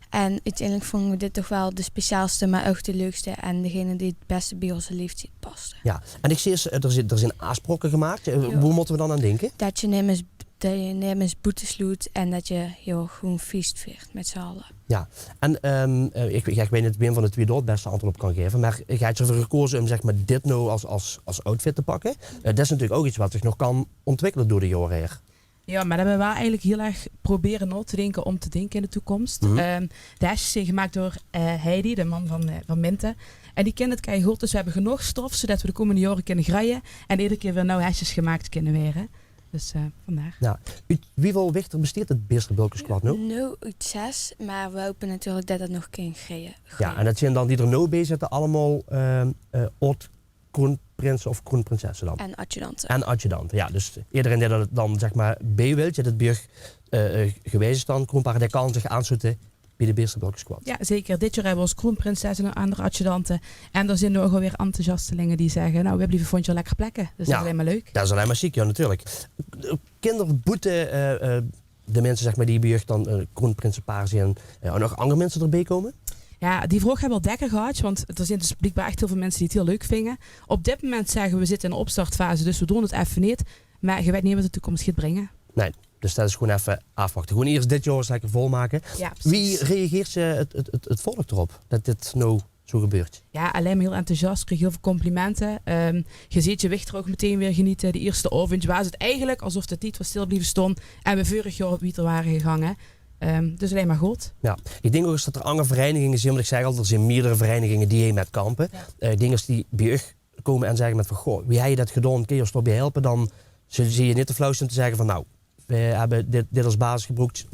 Speaker 12: En uiteindelijk vonden we dit toch wel de speciaalste, maar ook de leukste en degene die het beste bij onze leeftijd paste.
Speaker 1: Ja, en ik zie er zijn aanspraken gemaakt. Hoe moeten we dan aan denken?
Speaker 12: Dat je nemens boete sloot en dat je heel gewoon feestveert met z'n allen.
Speaker 1: Ja, en ik weet niet wie van de twee door het beste antwoord op kan geven, maar je hebt ervoor gekozen om zeg maar, dit nou als outfit te pakken. Dat is natuurlijk ook iets wat zich nog kan ontwikkelen door de jaren heen.
Speaker 11: Ja, maar dat hebben we eigenlijk heel erg proberen na te denken om te denken in de toekomst. De hesjes zijn gemaakt door Heidi, de man van Minte. En die kent het keihard, dus we hebben genoeg stof zodat we de komende jaren kunnen graaien. En iedere keer weer nou hesjes gemaakt kunnen weren. Dus vandaar.
Speaker 1: Ja. Wie wil wichter besteedt het Beesterbulkes Squad nu?
Speaker 12: Nu uit 6, maar we hopen natuurlijk dat het nog kan groeien.
Speaker 1: Ja, en dat zijn dan die er nu bij zitten allemaal oud kroonprinsen of kroonprinsessen dan?
Speaker 12: En adjudanten.
Speaker 1: En adjudanten, ja. Dus iedereen die er dan zeg maar bij wil, dat het burg geweest dan, kroonpaar, die kan zich aansluiten bij de Beesterbulkes Squad.
Speaker 11: Ja, zeker. Dit jaar hebben we als kroonprinses en andere adjudanten. En er zijn er ook alweer enthousiastelingen die zeggen, nou, we blijven vond je lekker plekken. Dus dat is alleen maar leuk.
Speaker 1: Dat is alleen maar chic, ja, natuurlijk. Kinderboete, de mensen zeg maar, die bij jeugd dan kroonprinsenpaar zijn, en nog andere mensen erbij komen?
Speaker 11: Ja, die vraag hebben we al dekker gehad, want er zijn dus blijkbaar echt heel veel mensen die het heel leuk vinden. Op dit moment zeggen we zitten in een opstartfase, dus we doen het even niet. Maar je weet niet wat de toekomst gaat brengen.
Speaker 1: Nee, dus dat is gewoon even afwachten. Gewoon eerst dit jaar eens lekker volmaken.
Speaker 11: Ja,
Speaker 1: wie reageert het volk erop dat dit nou zo gebeurt?
Speaker 11: Ja, alleen maar heel enthousiast. Ik kreeg heel veel complimenten. Je ziet je wicht er ook meteen weer genieten. De eerste avond was het eigenlijk alsof de tijd was stil blijven stond en we vorig jaar op Wieter waren gegaan. Dus alleen maar goed.
Speaker 1: Ja, ik denk ook eens dat er andere verenigingen zijn, want ik zeg altijd, er zijn meerdere verenigingen die je met kampen. Ja. Ik denk als die bij je komen en zeggen met van, goh, wie heb je dat gedaan, kun je ons bij helpen, dan zie je niet te flauw te zeggen van, nou, we hebben dit als basis gebruikt,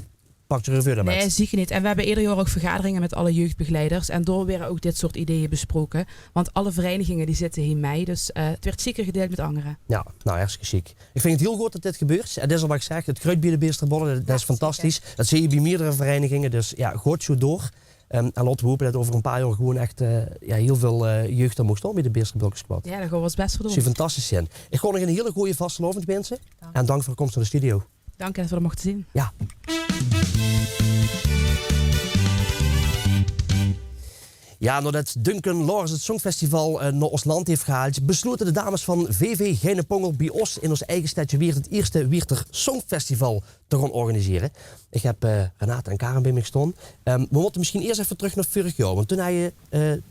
Speaker 1: pak je revue daarmee.
Speaker 11: Nee, zie je niet. En we hebben ieder jaar ook vergaderingen met alle jeugdbegeleiders en door werden ook dit soort ideeën besproken. Want alle verenigingen die zitten hier mee, dus het werd zeker gedeeld met anderen.
Speaker 1: Ja, nou, hartstikke chic. Ik vind het heel goed dat dit gebeurt. En dat is al wat ik zeg, het kruid bij de Beesterbollen, dat is fantastisch. Zeker. Dat zie je bij meerdere verenigingen, dus ja, goed zo door. En laten we hopen dat over een paar jaar gewoon echt heel veel jeugd er mocht staan bij de Beesterbulkes Squad.
Speaker 11: Ja, daar gaan we ons best voor doen.
Speaker 1: Dat is fantastisch zijn. Ik ga nog een hele goede vastelovend wensen. En dank voor de komst naar de studio.
Speaker 11: Dank dat we er mochten zien.
Speaker 1: Ja. Ja, nadat Duncan Lawrence het Songfestival naar ons land heeft gehaald, besloten de dames van VV Geinepongel bij ons in ons eigen stadje Weert het eerste Weerter Songfestival te gaan organiseren. Ik heb Renate en Karen bij me gestaan. We moeten misschien eerst even terug naar vorig jaar, want toen had je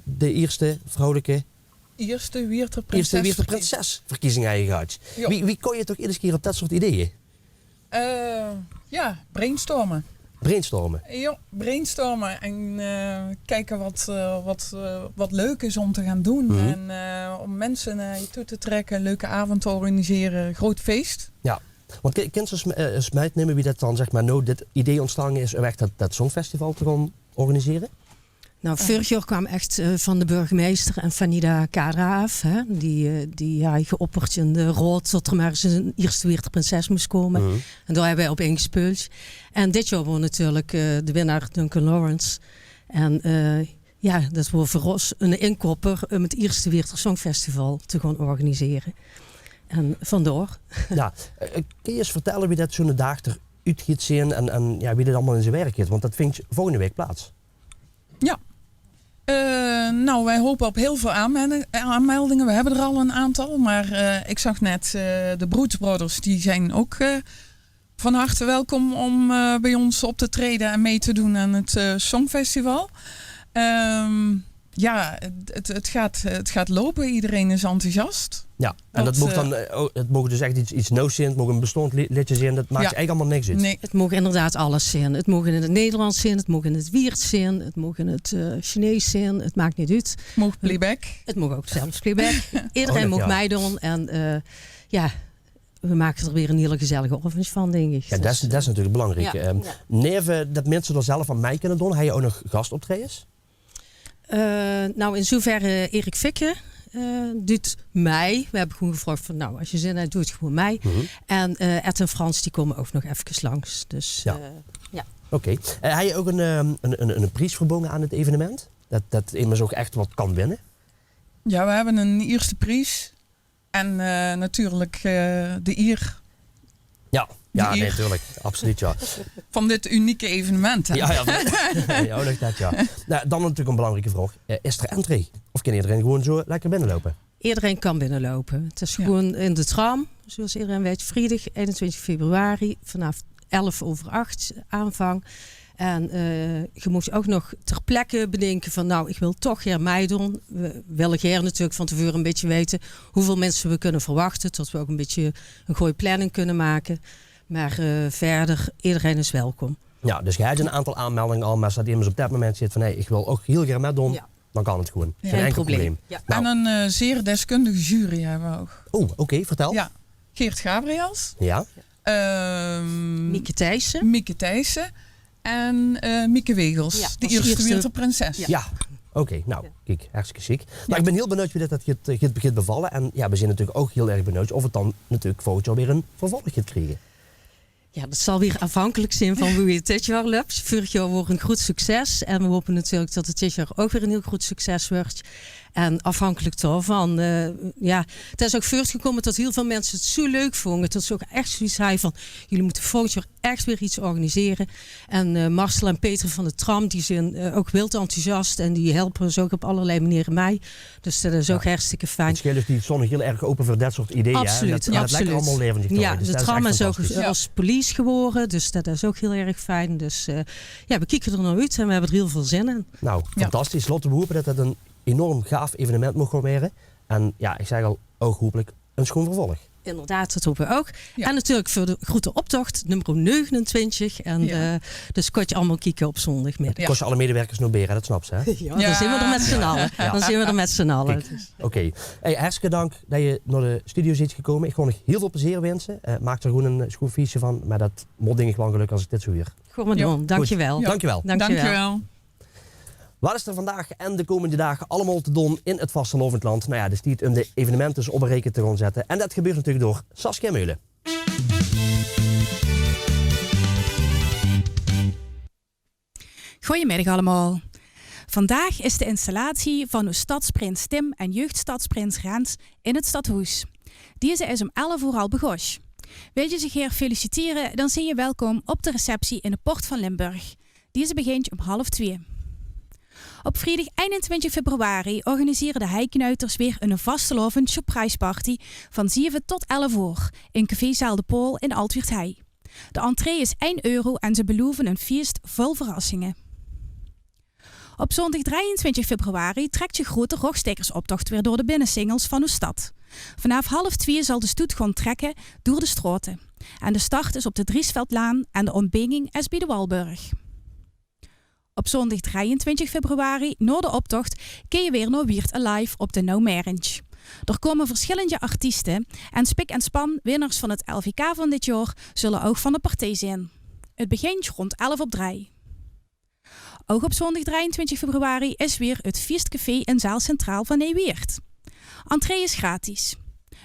Speaker 1: de eerste vrouwelijke...
Speaker 13: Eerste Weerter
Speaker 1: Prinsesverkiezing gehad. Ja. Wie kon je toch iedere keer op dat soort ideeën?
Speaker 13: Brainstormen.
Speaker 1: Brainstormen?
Speaker 13: Ja, brainstormen en kijken wat leuk is om te gaan doen.
Speaker 1: Mm-hmm.
Speaker 13: En om mensen naar je toe te trekken, leuke avond te organiseren, groot feest.
Speaker 1: Ja, want kun je eens uitnemen wie dat dan zeg maar nou dit idee ontstaan is om echt dat Songfestival te gaan organiseren?
Speaker 14: Nou, vorig jaar kwam echt van de burgemeester en Vanida Kadra af. Hè? Die geopperd in de rood dat er maar eens een eerste Weerter prinses moest komen. Mm-hmm. En daar hebben wij op ingespeeld. En dit jaar was natuurlijk de winnaar Duncan Lawrence. En dat was voor ons een inkopper om het eerste Weerter Songfestival te gaan organiseren. En vandoor.
Speaker 1: Ja, kun je eens vertellen wie dat zo'n dag eruit gaat zien en wie dat allemaal in zijn werk heeft? Want dat vindt volgende week plaats.
Speaker 13: Ja. Wij hopen op heel veel aanmeldingen. We hebben er al een aantal. Maar ik zag net de Broedsbrothers. Die zijn ook van harte welkom om bij ons op te treden en mee te doen aan het Songfestival. Het gaat lopen. Iedereen is enthousiast.
Speaker 1: Ja, en dat mocht dan, het mogen dus echt iets nieuws zijn. Het mogen een bestond liedje zijn. Dat maakt eigenlijk allemaal niks uit.
Speaker 14: Nee, het mogen inderdaad alles zijn. Het mogen in het Nederlands zijn, het mogen in het Weerts zijn, het mogen in het Chinees zijn. Het maakt niet uit.
Speaker 13: Het mag playback.
Speaker 14: Het mag ook zelfs playback. Iedereen mag meedoen en we maken er weer een hele gezellige avond van, denk ik.
Speaker 1: Ja, dat is natuurlijk belangrijk. Neven dat mensen er zelf aan mee kunnen doen, heb je ook nog gastoptredens?
Speaker 14: In zoverre Erik Fikke doet mij. We hebben gewoon gevraagd van als je zin hebt, doe het gewoon mij. Mm-hmm. En Ed en Frans die komen ook nog even langs. Dus
Speaker 1: Oké. Heb je ook een prijs verbonden aan het evenement? Dat immers ook echt wat kan winnen?
Speaker 13: Ja, we hebben een eerste prijs. En natuurlijk de eer.
Speaker 1: Ja, nee, natuurlijk. Absoluut, ja.
Speaker 13: Van dit unieke evenement. Hè?
Speaker 1: Ja, dat ja. Nou, dan natuurlijk een belangrijke vraag. Is er entree? Of kan iedereen gewoon zo lekker binnenlopen?
Speaker 14: Iedereen kan binnenlopen. Het is gewoon in de tram, zoals iedereen weet. Vrijdag 21 februari vanaf 11:08 aanvang. En je moet ook nog ter plekke bedenken van ik wil toch hier meedoen. We willen hier natuurlijk van tevoren een beetje weten hoeveel mensen we kunnen verwachten. Tot we ook een beetje een goede planning kunnen maken. Maar verder, iedereen is welkom.
Speaker 1: Ja, dus je hebt een aantal aanmeldingen al, maar als dat immers op dat moment zit van ik wil ook heel graag meedoen, dan kan het gewoon.
Speaker 14: Ja.
Speaker 1: Geen enkel probleem.
Speaker 13: Ja. En een zeer deskundige jury hebben we ook.
Speaker 1: Oh, oké, vertel.
Speaker 13: Ja, Geert Gabriels.
Speaker 1: Ja.
Speaker 14: Mieke Thijssen.
Speaker 13: En Mieke Wegels, de eerste Weerter prinses.
Speaker 1: Ja. Oké, kijk, hartstikke ziek. Maar ik ben heel benieuwd wie dat gaat bevallen. En we zijn natuurlijk ook heel erg benieuwd of het dan natuurlijk volgend jaar weer een vervolg gaat krijgen.
Speaker 14: Ja, dat zal weer afhankelijk zijn van hoe je het dit jaar loopt. Vorig jaar wordt een goed succes. En we hopen natuurlijk dat het dit jaar ook weer een heel goed succes wordt. En afhankelijk daarvan, het is ook voortgekomen dat heel veel mensen het zo leuk vonden. Dat ze ook echt zoiets hadden van, jullie moeten volgend jaar echt weer iets organiseren. En Marcel en Peter van de Tram, die zijn ook wild enthousiast. En die helpen ons ook op allerlei manieren mee. Dus dat is ook hartstikke fijn.
Speaker 1: Het scheelt dus die zonnig heel erg open voor dat soort ideeën.
Speaker 14: Absoluut,
Speaker 1: dat lekker allemaal levendig.
Speaker 14: Ja,
Speaker 1: dus
Speaker 14: de Tram is ook als police geworden. Dus dat is ook heel erg fijn. Dus we kijken er naar uit en we hebben er heel veel zin in.
Speaker 1: Nou, fantastisch. Laten we hopen dat het een enorm gaaf evenement mag worden. En ik zeg al, ook hopelijk een schoon vervolg.
Speaker 14: Inderdaad, dat hopen we ook. Ja. En natuurlijk voor de grote optocht, nummer 29. En dus kon je allemaal kijken op zondagmiddag.
Speaker 1: Ja. Kost je alle medewerkers nog beren, dat snap ze, hè?
Speaker 14: Dan zijn we er met z'n allen. Ja. Dan zijn we er met z'n allen.
Speaker 1: Oké. Hey, hartstikke dank dat je naar de studio zit gekomen. Ik ga nog heel veel plezier wensen. Maak er gewoon een schoon feestje van. Maar dat moet ding gewoon gelukkig als ik dit zo hier.
Speaker 14: Goed maar doen. Dankjewel.
Speaker 1: Ja. Dankjewel.
Speaker 13: Dankjewel.
Speaker 1: Wat is er vandaag en de komende dagen allemaal te doen in het vastelovendland? Nou ja, dus die om de evenementen op een reken te gaan zetten. En dat gebeurt natuurlijk door Saskia Meulen.
Speaker 15: Goedemiddag allemaal. Vandaag is de installatie van uw stadsprins Tim en jeugdstadsprins Rens in het stadhuis. Deze is om 11 uur al begonnen. Wil je zich hier feliciteren, dan zie je welkom op de receptie in de Poort van Limburg. Deze begint om 1:30. Op vrijdag 21 februari organiseren de Heiknuiters weer een vastelovend surprise party van 7 tot 11 uur in Café Zaal de Pool in Altweert-Hei. De entree is €1 en ze beloven een feest vol verrassingen. Op zondag 23 februari trekt je grote rogstekersoptocht weer door de binnensingels van uw stad. Vanaf 1:30 zal de stoet gaan trekken door de straten. En de start is op de Driesveldlaan en de ontbinding is bij de Walburg. Op zondag 23 februari, na de optocht, kun je weer naar Wiert Alive op de No Marriage. Er komen verschillende artiesten en spik en span winnaars van het LVK van dit jaar zullen ook van de partij zijn. Het begint rond 11:03. Ook op zondag 23 februari is weer het Feestcafé in Zaal Centraal van Nieuweert. Entree is gratis.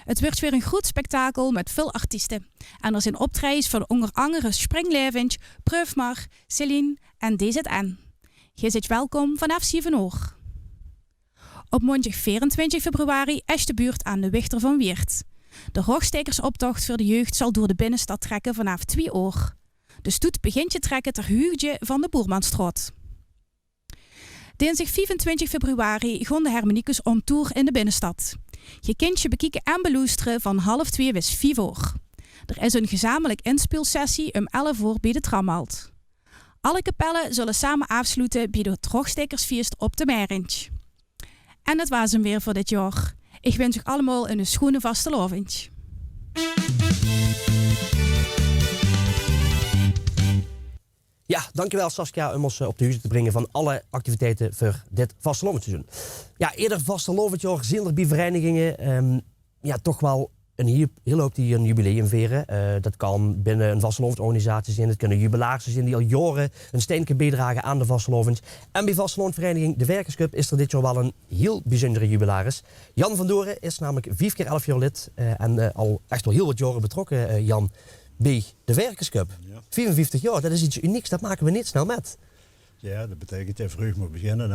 Speaker 15: Het wordt weer een goed spektakel met veel artiesten. En er zijn optredens van onder andere Springlevend, Preufmar, Celine en DZN. Je zit welkom vanaf 7 uur. Op maandag 24 februari is de buurt aan de Wichter van Weert. De rogstekersoptocht voor de jeugd zal door de binnenstad trekken vanaf 2 uur. De stoet begint te trekken ter hoogte van de Boermanstraat. Dinsdag 25 februari gaan de Hermeniekes on tour in de binnenstad. Je kunt je bekijken en beluisteren van 1:30 bis 5 uur. Er is een gezamenlijk inspeelsessie om 11 uur bij de Tramhalt. Alle kapellen zullen samen afsluiten bij het Rogstekersfeest op de Meerintje. En dat was hem weer voor dit jaar. Ik wens u allemaal een schone vastelovend.
Speaker 1: Ja, dankjewel Saskia om ons op de hoogte te brengen van alle activiteiten voor dit vastelovenseizoen. Ja, eerder vastelovendjaar zijn er bij verenigingen toch wel een hele hoop die een jubileum vieren. Dat kan binnen een vastelovendorganisatie zijn, het kunnen jubilaarsen zijn die al jaren een steentje bijdragen aan de vastelovend. En bij vastelovendvereniging De Werkerscup is er dit jaar wel een heel bijzondere jubilaris. Jan van Doren is namelijk 4 keer 11 jaar lid en al echt wel heel wat jaren betrokken, Jan, bij De Werkerscup. Ja. 54 jaar, dat is iets unieks, dat maken we niet snel met.
Speaker 16: Ja, dat betekent dat je vroeg moet beginnen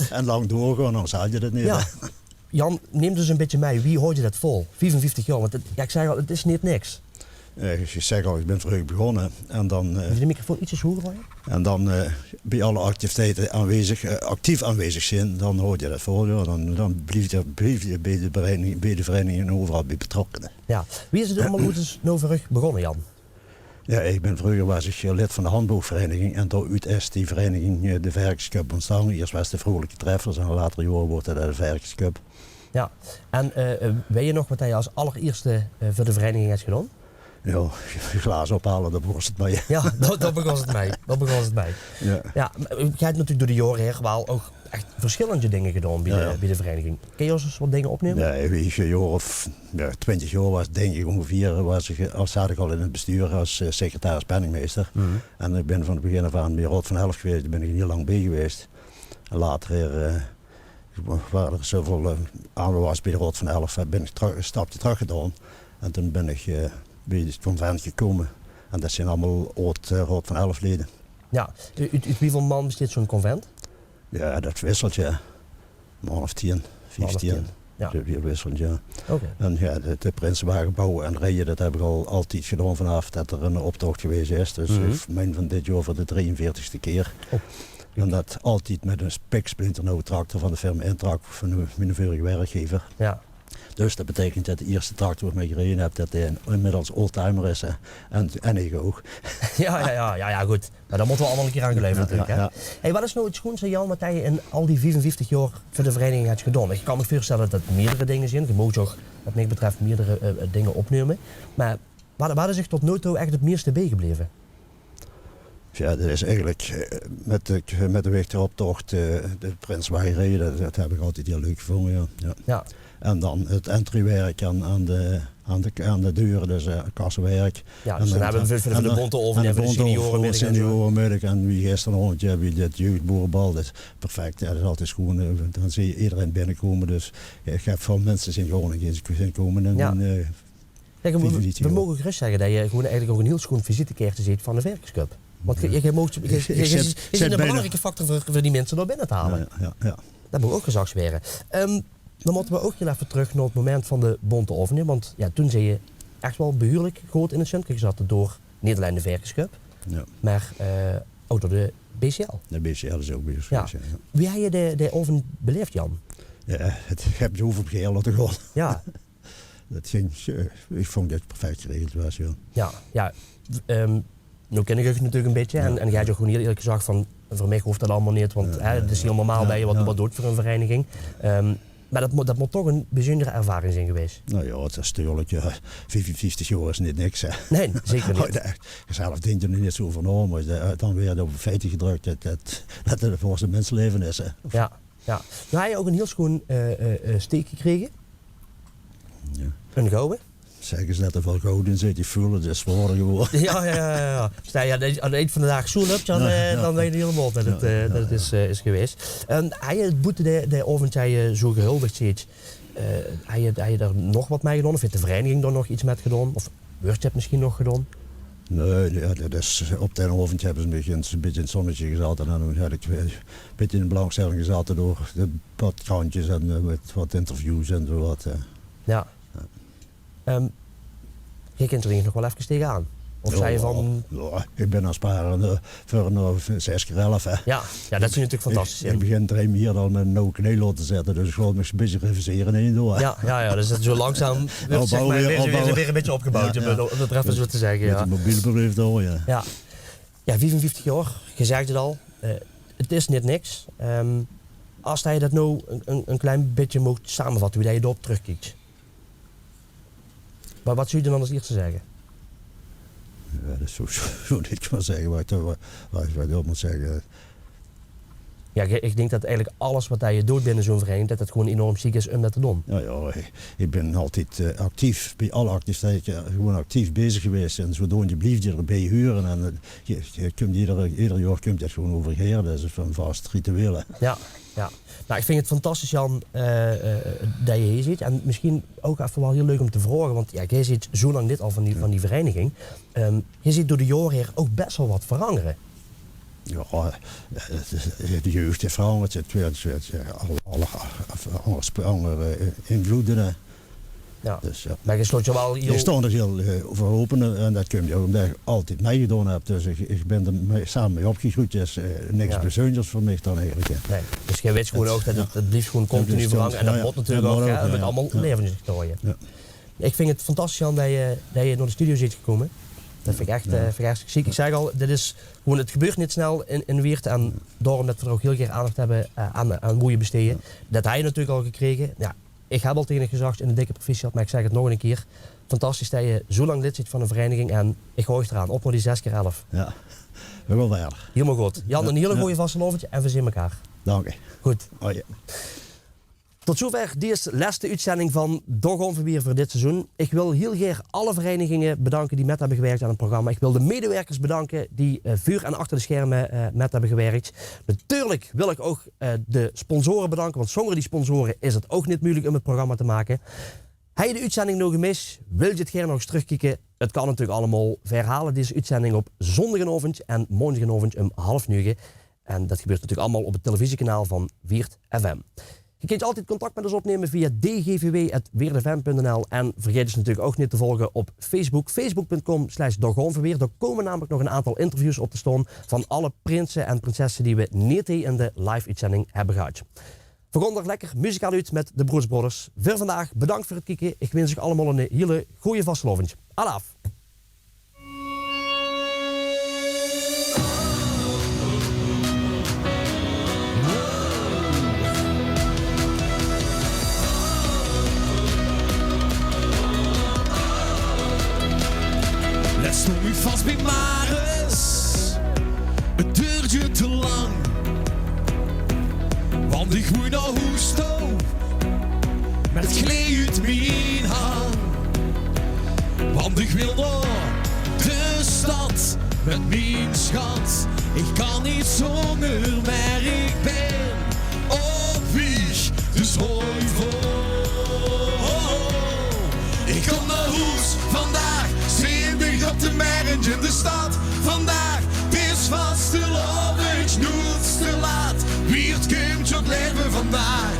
Speaker 16: en lang doorgaan, anders haal je dat niet.
Speaker 1: Ja. Jan, neem dus een beetje mee. Wie hoort je dat vol? 54 jaar, want ik zei al, het is niet niks.
Speaker 16: Je zegt al, ik ben vroeg begonnen. En dan,
Speaker 1: Wil je de microfoon ietsjes hoger hoor?
Speaker 16: En dan bij alle activiteiten actief aanwezig zijn, dan hoor je dat vol. Ja. Dan blijf je bij de vereniging overal bij betrokken.
Speaker 1: Ja. Wie is het allemaal goed eens begonnen, Jan?
Speaker 16: Ja, vroeger was ik lid van de handboogvereniging en daaruit is die vereniging de Werkerscup ontstaan. Eerst was het de Vrolijke Treffers en later jaren wordt het de Werkerscup.
Speaker 1: Ja, en weet je nog wat hij als allereerste voor de vereniging heeft gedaan?
Speaker 16: Ja, glazen ophalen, dat begon het mee.
Speaker 1: Ja, dat begon het mee. Ja, jij hebt natuurlijk door de jaren heen wel ook echt verschillende dingen gedaan bij de vereniging. Kun je ons eens wat dingen opnemen?
Speaker 16: Nee, weet je, een jaar of 20 jaar was denk ik ongeveer, zat ik al in het bestuur als secretaris penningmeester. En ik ben van het begin af aan bij Rood van Elf geweest, daar ben ik heel lang bij geweest. En later waren er zoveel aanwas bij de Rood van Elf, ben ik een stapje terug gedaan. En toen ben ik bij het convent gekomen. En dat zijn allemaal Rood van Elf leden. Ja,
Speaker 1: uit wieveel man bestaat zo'n convent?
Speaker 16: Ja, dat wisselt je. Man of 10, 15. Ja. Dat wisselt, ja. Okay. En ja, de Prinsenwagenbouw en rijden, dat heb ik al altijd gedaan vanaf dat er een optocht geweest is. Dus mijn van dit jaar voor de 43ste keer. En dat altijd met een spiksplinter tractor van de firma Intrak van mijn vorige werkgever. Ja. Dus dat betekent dat de eerste tractor waar ik mee gereden heb, dat hij inmiddels oldtimer is en ik ook.
Speaker 1: Ja, goed. Maar daar moeten we allemaal een keer aan geleverd natuurlijk. Ja. Hey, wat is nou het schoonste, Jan, wat je in al die 54 jaar voor de vereniging hebt gedaan? Ik kan me voorstellen dat het meerdere dingen zijn. Je moet ook, wat mij betreft, meerdere dingen opnemen. Maar waar is zich tot nu toe echt het meeste bijgebleven?
Speaker 16: Ja, dat is eigenlijk met de Wichteroptocht, de Prinswagenrijden, dat heb ik altijd heel leuk gevonden. Ja. En dan het entrywerk aan de deuren, dus kassenwerk. Ja, dus dan hebben we voor de bonte oven en voor de seniorenmiddag. En wie gisteren nog bij het jeugdboerenbal, dat is perfect. Ja, dat is altijd schoon. Dan zie je iedereen binnenkomen, dus ik heb veel mensen zien gewoon eens komen. En,
Speaker 1: we mogen gerust zeggen dat je gewoon eigenlijk ook een heel schoon visitekaartje ziet van de Werkerscup. Want je is een belangrijke factor voor die mensen door binnen te halen.
Speaker 16: Ja.
Speaker 1: Dat moet ook gezegd worden. Dan moeten we ook heel even terug naar het moment van de bonte oven. Want ja, toen zie je echt wel behoorlijk groot in het centrum gezet door niet alleen de Werkerscup, maar ook door de BCL?
Speaker 16: De BCL is ook bezig.
Speaker 1: Ja. Wie heb je de oven beleefd, Jan?
Speaker 16: Ja, ik heb zoveel geel laten gaan.
Speaker 1: Ja.
Speaker 16: Dat ging, ik vond dat het perfect geregeld was.
Speaker 1: Ja. Nu ken ik je natuurlijk een beetje en jij had gewoon heel eerlijk gezegd van voor mij hoeft dat allemaal niet, want het is heel normaal dat je wat doet voor een vereniging. Maar dat moet toch een bijzondere ervaring zijn geweest.
Speaker 16: Nou ja, het is natuurlijk, 55 jaar is niet niks. Hè.
Speaker 1: Nee, zeker niet.
Speaker 16: Zelf denk je er niet zo van, maar dan weer op feiten gedrukt dat het voor zijn mensenleven is. Hè.
Speaker 1: Ja. Nou, heb je ook een heel schoon steek gekregen.
Speaker 16: Ja.
Speaker 1: Een gouden.
Speaker 16: Zeggen ze dat er veel goud in zit, die voelen het zwaar geworden.
Speaker 1: Ja. Stel je aan het eind van de dag zoen hebt, dan weet je helemaal dat het is geweest. Heb je het boete de ovens zo gehuldigd ziet, heb je daar nog wat mee gedaan? Of heeft de vereniging er nog iets met gedaan? Of workshop misschien nog gedaan?
Speaker 16: Nee, dat is, op de oventje hebben ze een beetje in het zonnetje gezet. En dan heb ik een beetje in de belangstelling gezeten door de badkrantjes en met wat interviews en zo wat.
Speaker 1: Ja. Je kunt er nog wel even tegenaan. Of zei je van...
Speaker 16: Ja, ik ben aan het sparen voor 6 keer 11. Hè.
Speaker 1: Ja, dat is natuurlijk fantastisch.
Speaker 16: Ik begin er hier al met een nauwe kneel te zetten, dus ik wil me een beetje reviseren in door.
Speaker 1: Ja, dus het is zo langzaam weer een beetje opgebouwd, om het even zo te zeggen.
Speaker 16: Met de mobiele beleefd al, ja.
Speaker 1: Ja, 55 jaar, je zegt het al, het is niet niks. Als je dat nou een klein beetje mocht samenvatten, hoe je erop terugkijkt. Maar wat zou je dan als eerste zeggen?
Speaker 16: Ja, dat is zo niet maar zeggen wat ik op moet zeggen.
Speaker 1: Ja, ik denk dat eigenlijk alles wat je doet binnen zo'n vereniging, dat het gewoon enorm ziek is om dat te doen.
Speaker 16: Ja, ik ben altijd actief, bij alle activiteiten gewoon actief bezig geweest. En zodoende blijf je erbij huren. En je kunt ieder jaar komt dat gewoon overheen. Dat is een vast ritueel.
Speaker 1: Ja. Nou, ik vind het fantastisch, Jan, dat je hier zit. En misschien ook even wel heel leuk om te vragen, want jij ziet zo lang dit al van die vereniging. Je ziet door de jaren hier ook best wel wat veranderen.
Speaker 16: Ja, de jeugd heeft veranderd. Het andere invloeden.
Speaker 1: Ja.
Speaker 16: Dus,
Speaker 1: maar je sloot je wel heel...
Speaker 16: Ik stond er heel voor open en dat komt omdat ik altijd meegedaan heb. Dus ik ben er samen mee opgegroeid. Dus niks bijzonders voor mij dan eigenlijk.
Speaker 1: Nee, dus je weet gewoon ook dat het blijft gewoon continu veranderen. En dat wordt natuurlijk ook met allemaal levenshistorieën. Ja. Ik vind het fantastisch, Jan, dat je naar de studio zit gekomen. Dat vind ik echt ziek. Ik zeg al, het gebeurt niet snel in Weert. En daarom dat we er ook heel graag aandacht hebben aan hoe je besteden. Dat heb je natuurlijk al gekregen. Ja, ik heb al tegen je gezegd in de dikke proficiat, maar ik zeg het nog een keer. Fantastisch dat je zo lang lid zit van een vereniging. En ik gooi het eraan, op naar die 6 keer 11.
Speaker 16: Ja, wel verder.
Speaker 1: Helemaal goed. Jan, een hele goede vasteloventje en we zien elkaar.
Speaker 16: Dank je.
Speaker 1: Goed.
Speaker 16: Oh, ja.
Speaker 1: Tot zover deze laatste uitzending van Doch Ongeveer voor dit seizoen. Ik wil heel graag alle verenigingen bedanken die met hebben gewerkt aan het programma. Ik wil de medewerkers bedanken die vuur en achter de schermen met hebben gewerkt. Natuurlijk wil ik ook de sponsoren bedanken, want zonder die sponsoren is het ook niet moeilijk om het programma te maken. Heb je de uitzending nog gemist? Wil je het graag nog eens terugkijken? Het kan natuurlijk allemaal. Verhalen deze uitzending op zondagavond en maandagavond om 8:30. En dat gebeurt natuurlijk allemaal op het televisiekanaal van Weert FM. Je kunt altijd contact met ons opnemen via dgvw@weertfm.nl en vergeet ons natuurlijk ook niet te volgen op Facebook. Facebook.com/Dogonverweer. Daar komen namelijk nog een aantal interviews op te staan van alle prinsen en prinsessen die we niet in de live-uitzending hebben gehad. We gaan er lekker muzikaal uit met de Broers Brothers. Voor vandaag bedankt voor het kijken. Ik wens u allemaal een hele goede vastelovend. Alaaf!
Speaker 3: Let stond nu vast bij Maris, het duurde te lang. Want ik moet naar huis toe, met het gleed uit mijn hand. Want ik wil naar de stad met mijn schat. Ik kan niet zonder, maar ik ben op weg, dus hoi voor. Ik kom naar huis vandaag, zwindig op de merk in de stad. Vandaag, het is vast te laat, nooit te laat. Wie het komt, het leven vandaag.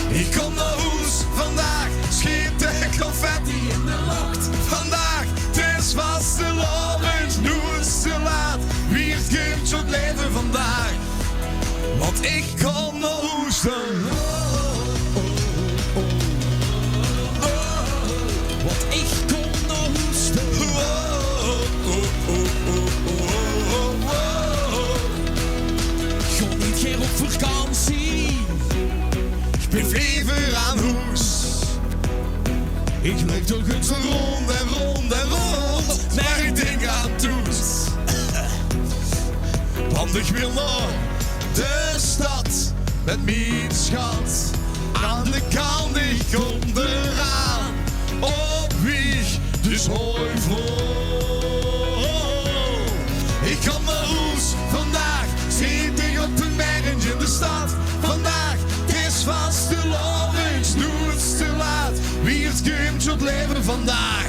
Speaker 3: Ik kom naar huis vandaag, schiet de confetti in de lucht. Vandaag, het is vast te laat, nooit te laat. Wie Want ik kom naar hoesten. Want ik kom naar hoesten. Ga niet meer op vakantie. Ik ben vlever aan hoes. Ik loop toch eens rond en rond en rond. Maar ik denk aan toes. Want ik wil naar de stad met mijn schat. Aan de kant, ik kom eraan. Op wieg, dus hoi vrouw. Ik kom naar huis vandaag. Zit op een berg in de stad. Vandaag, het is vast te lovens. Nu het te laat. Wie het komt tot leven vandaag.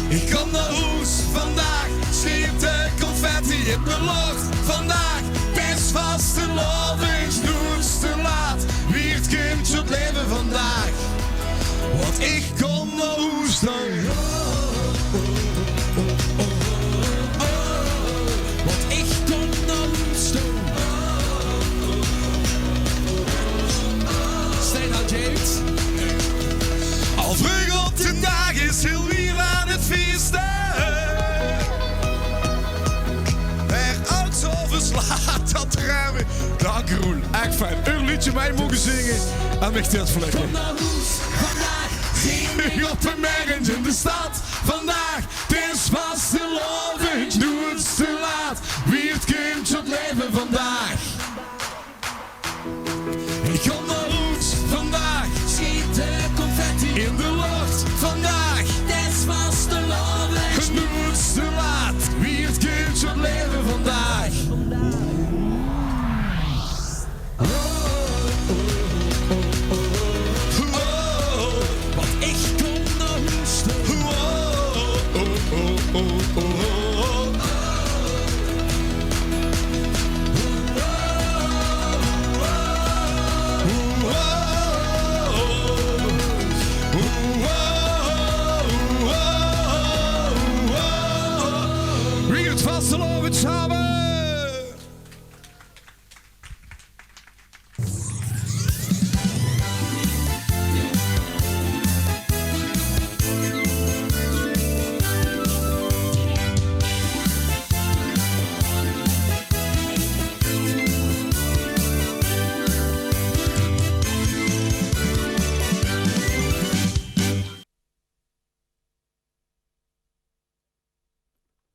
Speaker 3: Ik kom naar huis vandaag. Schiet de confetti in de lucht. Vandaag, best vast te lovens. Nu het te laat. Wie het komt tot leven vandaag. Want ik kom naar huis dan. Want ik kom naar huis dan. Stijn uit James. Al vroeg op de dag is heel weer aan het feesten. Er ook zo verslaat dat ruimen. Dank Roel, echt fijn. Een liedje mij mogen zingen en mich dit vlekken. Kom naar huis, vandaag zing op een berg in de stad. Vandaag, het is vast te lovend, nu het is te laat. Wie het komt tot leven vandaag. Ik kom naar huis vandaag. Schiet de confetti in de lucht. Vandaag, het is vast te lovend, nu het is te laat. Wie het komt tot leven vandaag. Want ik kom naar huis. Wie het vast geloven samen.